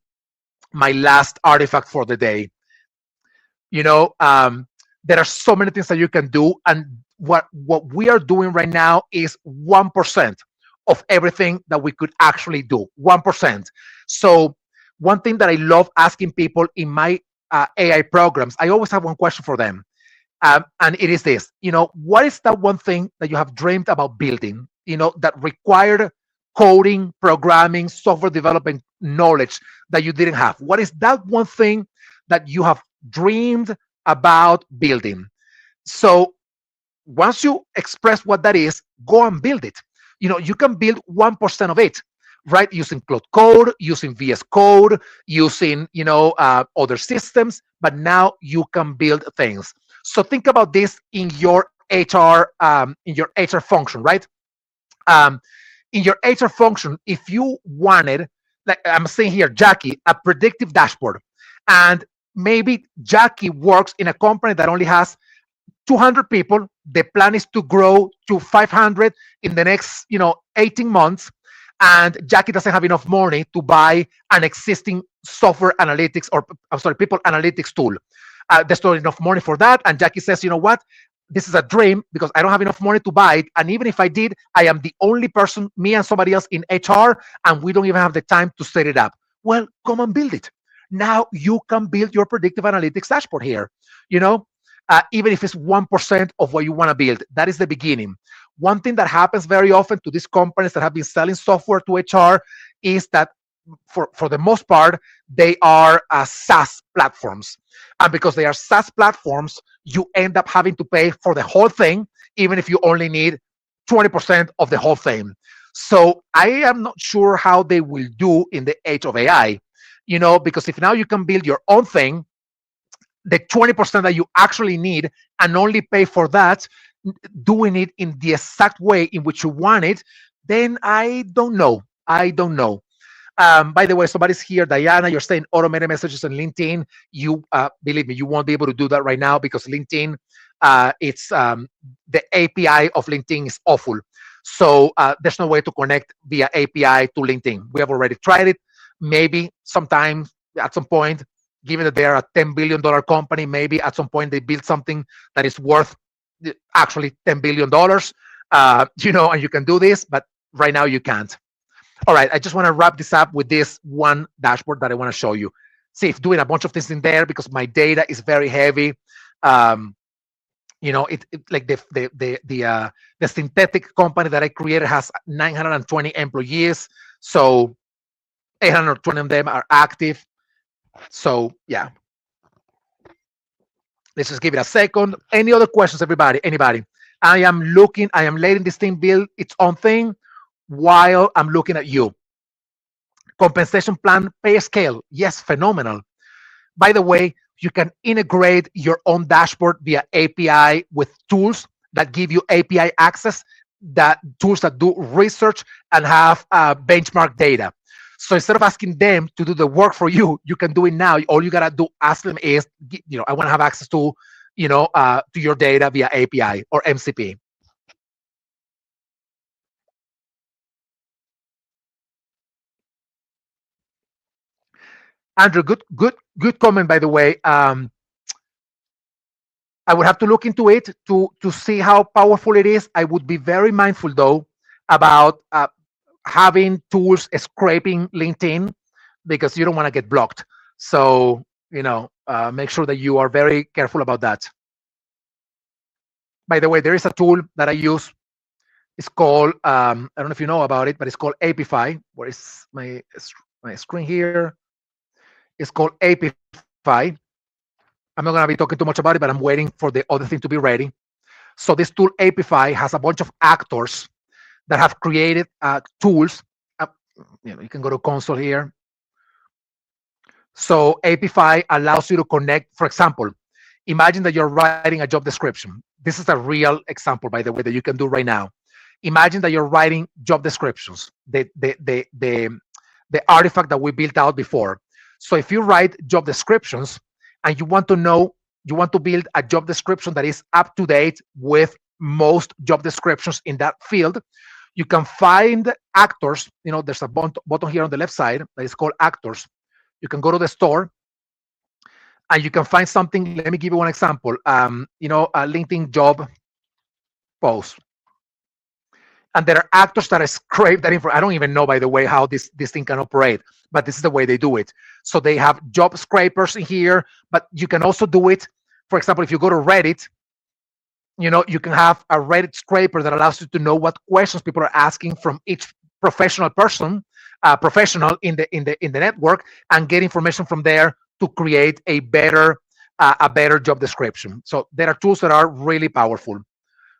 my last artifact for the day. There are so many things that you can do, and what we are doing right now is 1% of everything that we could actually do. 1%. So one thing that I love asking people in my AI programs, I always have one question for them, and it is this: what is that one thing that you have dreamed about building? That required coding, programming, software development knowledge that you didn't have. What is that one thing that you have dreamed about building? So once you express what that is, go and build it. You can build 1% of it, right? Using Cloud Code, using VS Code, using other systems, but now you can build things. So think about this in your HR function, right? In your HR function, if you wanted, like I'm saying here, Jackie, a predictive dashboard, and maybe Jackie works in a company that only has 200 people. The plan is to grow to 500 in the next 18 months, and Jackie doesn't have enough money to buy an existing software analytics, or I'm sorry, people analytics tool. There's not enough money for that, and Jackie says, you know what, this is a dream because I don't have enough money to buy it, and even if I did, I am the only person, me and somebody else in HR, and we don't even have the time to set it up. Well, come and build it. Now you can build your predictive analytics dashboard here. Even if it's 1% of what you want to build, that is the beginning. One thing that happens very often to these companies that have been selling software to HR is that for the most part, they are SaaS platforms. And because they are SaaS platforms, you end up having to pay for the whole thing, even if you only need 20% of the whole thing. So I am not sure how they will do in the age of AI, because if now you can build your own thing, the 20% that you actually need and only pay for that, doing it in the exact way in which you want it, then I don't know. By the way, somebody's here, Diana, you're saying automated messages on LinkedIn. You believe me, you won't be able to do that right now because LinkedIn, it's the API of LinkedIn is awful. So there's no way to connect via API to LinkedIn. We have already tried it. Maybe sometime at some point, given that they are a $10 billion company, maybe at some point they build something that is worth actually $10 billion, and you can do this, but right now you can't. All right, I just want to wrap this up with this one dashboard that I want to show you. see if doing a bunch of things in there because my data is very heavy. Um, like the synthetic company that I created has 920 employees, so 820 of them are active. So yeah, let's just give it a second. Any other questions, everybody? Anybody? I am letting this thing build its own thing while I'm looking at you. Compensation plan, pay scale. Yes, phenomenal. By the way, you can integrate your own dashboard via API with tools that give you API access, that tools that do research and have benchmark data. So instead of asking them to do the work for you, you can do it now. All you gotta do, ask them is, I want to have access to, to your data via API or MCP. Andrew, good comment, by the way. I would have to look into it to see how powerful it is. I would be very mindful though about having tools scraping LinkedIn because you don't want to get blocked. So make sure that you are very careful about that. By the way, there is a tool that I use. It's called I don't know if you know about it, but it's called Apify. Where is my screen here? It's called Apify. I'm not going to be talking too much about it, but I'm waiting for the other thing to be ready. So this tool, Apify, has a bunch of actors that have created tools. You can go to console here. So Apify allows you to connect. For example, imagine that you're writing a job description. This is a real example, by the way, that you can do right now. Imagine that you're writing job descriptions, the artifact that we built out before. So if you write job descriptions, and you want to build a job description that is up to date with most job descriptions in that field, you can find actors. There's a button here on the left side that is called actors. You can go to the store and you can find something. Let me give you one example. A LinkedIn job post. And there are actors that scrape that info. I don't even know, by the way, how this thing can operate, but this is the way they do it. So they have job scrapers in here, but you can also do it. For example, if you go to Reddit, you can have a Reddit scraper that allows you to know what questions people are asking from each professional in the network, and get information from there to create a better job description. So there are tools that are really powerful.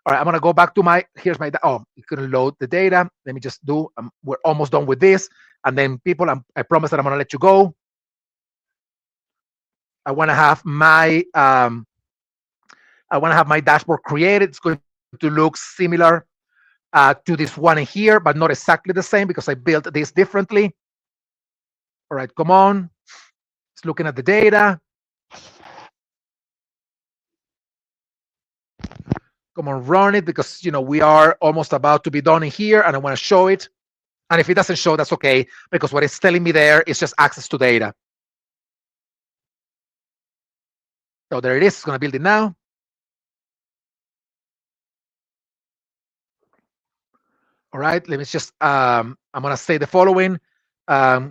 All right, I'm gonna go back to here's my, it's gonna load the data. Let me just we're almost done with this. And then people, I promise that I'm gonna let you go. I wanna have my dashboard created. It's going to look similar to this one here, but not exactly the same because I built this differently. All right, come on. It's looking at the data. Come on, run it, because we are almost about to be done in here, and I want to show it. And if it doesn't show, that's okay, because what it's telling me there is just access to data. So there it is. It's going to build it now. All right, let me just, I'm going to say the following.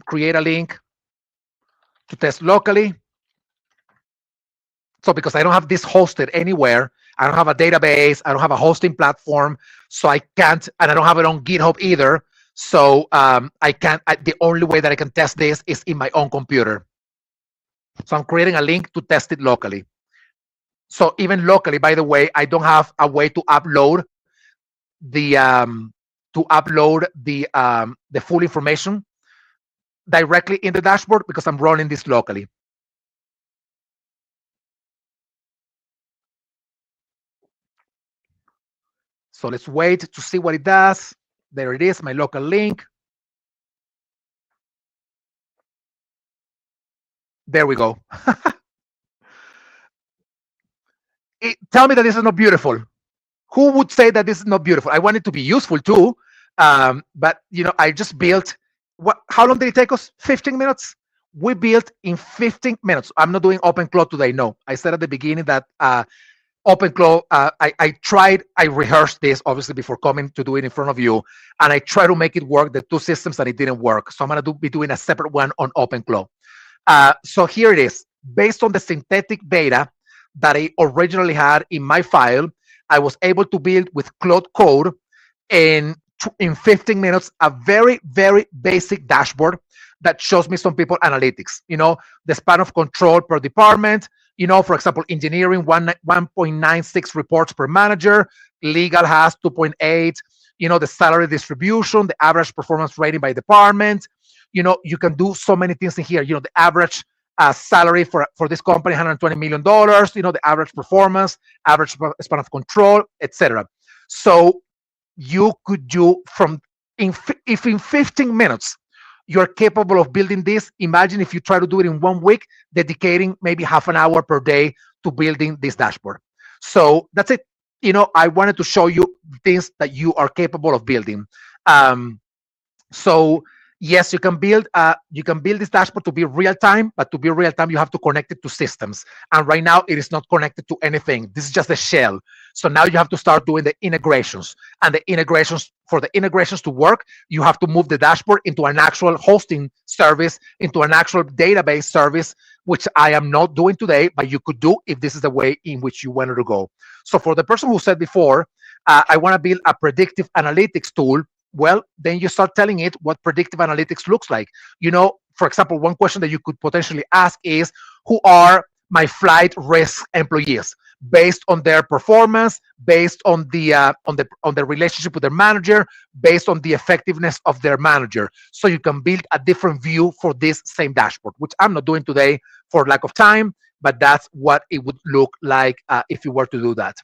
Create a link to test locally. So because I don't have this hosted anywhere, I don't have a database, I don't have a hosting platform, so I can't, and I don't have it on GitHub either. So I can't, the only way that I can test this is in my own computer. So I'm creating a link to test it locally. So even locally, by the way, I don't have a way to upload the full information directly in the dashboard because I'm running this locally. So let's wait to see what it does. There it is, my local link. There we go. Tell me that this is not beautiful. Who would say that this is not beautiful? I want it to be useful too. But I just built, how long did it take us? 15 minutes? We built in 15 minutes. I'm not doing OpenClaw today, no. I said at the beginning that OpenClaw, I rehearsed this obviously before coming to do it in front of you, and I try to make it work, the two systems, and it didn't work. So I'm gonna be doing a separate one on OpenClaw. So here it is. Based on the synthetic data that I originally had in my file, I was able to build with Claude Code in 15 minutes a very, very basic dashboard that shows me some people analytics. The span of control per department. For example, engineering 1.96 reports per manager, legal has 2.8. The salary distribution, the average performance rating by department. You can do so many things in here. The average salary for this company, $120 million. The average performance, average span of control, etc. So you could do if in 15 minutes you're capable of building this. Imagine if you try to do it in 1 week, dedicating maybe half an hour per day to building this dashboard. So that's it. I wanted to show you things that you are capable of building. So yes, you can build this dashboard to be real time, but to be real time, you have to connect it to systems. And right now, it is not connected to anything. This is just a shell. So now you have to start doing the integrations. And for the integrations to work, you have to move the dashboard into an actual hosting service, into an actual database service, which I am not doing today, but you could do if this is the way in which you wanted to go. So for the person who said before, I want to build a predictive analytics tool. Well, then you start telling it what predictive analytics looks like. For example, one question that you could potentially ask is, who are my flight risk employees? Based on their performance, based on the relationship with their manager, based on the effectiveness of their manager. So you can build a different view for this same dashboard, which I'm not doing today for lack of time, but that's what it would look like if you were to do that.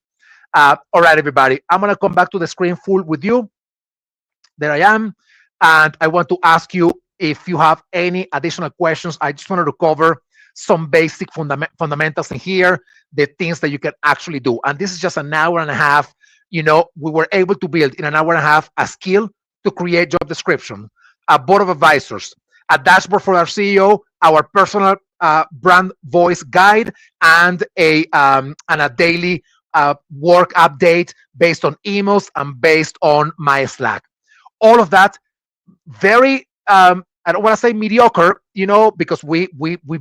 All right, everybody, I'm going to come back to the screen full with you. There I am. And I want to ask you if you have any additional questions. I just wanted to cover some basic fundamentals in here, the things that you can actually do. And this is just an hour and a half. We were able to build in an hour and a half a skill to create job description, a board of advisors, a dashboard for our CEO, our personal brand voice guide, and a daily work update based on emails and based on my Slack. All of that very I don't want to say mediocre, because we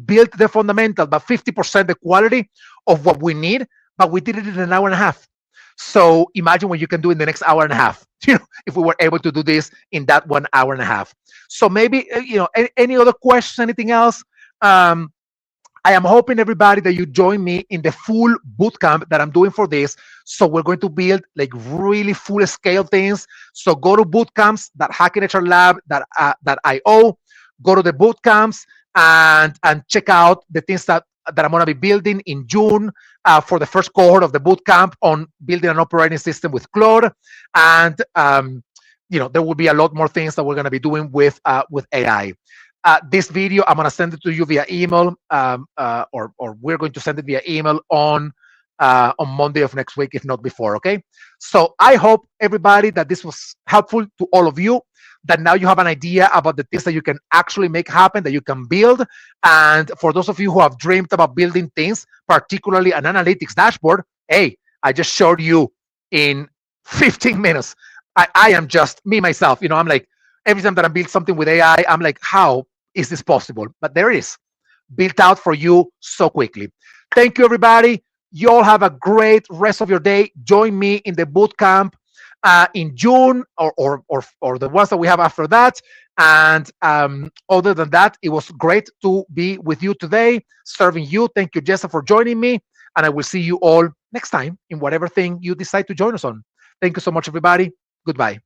built the fundamental, but 50% the quality of what we need, but we did it in an hour and a half. So imagine what you can do in the next hour and a half, if we were able to do this in that 1 hour and a half. So maybe, any other questions, anything else? I am hoping, everybody, that you join me in the full bootcamp that I'm doing for this. So we're going to build like really full scale things. So go to bootcamps.hackinghrlab.io, go to the bootcamps and check out the things that I'm going to be building in June for the first cohort of the bootcamp on building an operating system with Claude. And, there will be a lot more things that we're going to be doing with AI. This video, I'm going to send it to you via email, or we're going to send it via email on Monday of next week, if not before, okay? So I hope, everybody, that this was helpful to all of you, that now you have an idea about the things that you can actually make happen, that you can build. And for those of you who have dreamed about building things, particularly an analytics dashboard, hey, I just showed you in 15 minutes. I am just me, myself. I'm like, every time that I build something with AI, I'm like, how is this possible? But there it is, built out for you so quickly. Thank you, everybody. You all have a great rest of your day. Join me in the bootcamp in June, or the ones that we have after that. And other than that, it was great to be with you today, serving you. Thank you, Jessa, for joining me. And I will see you all next time in whatever thing you decide to join us on. Thank you so much, everybody. Goodbye.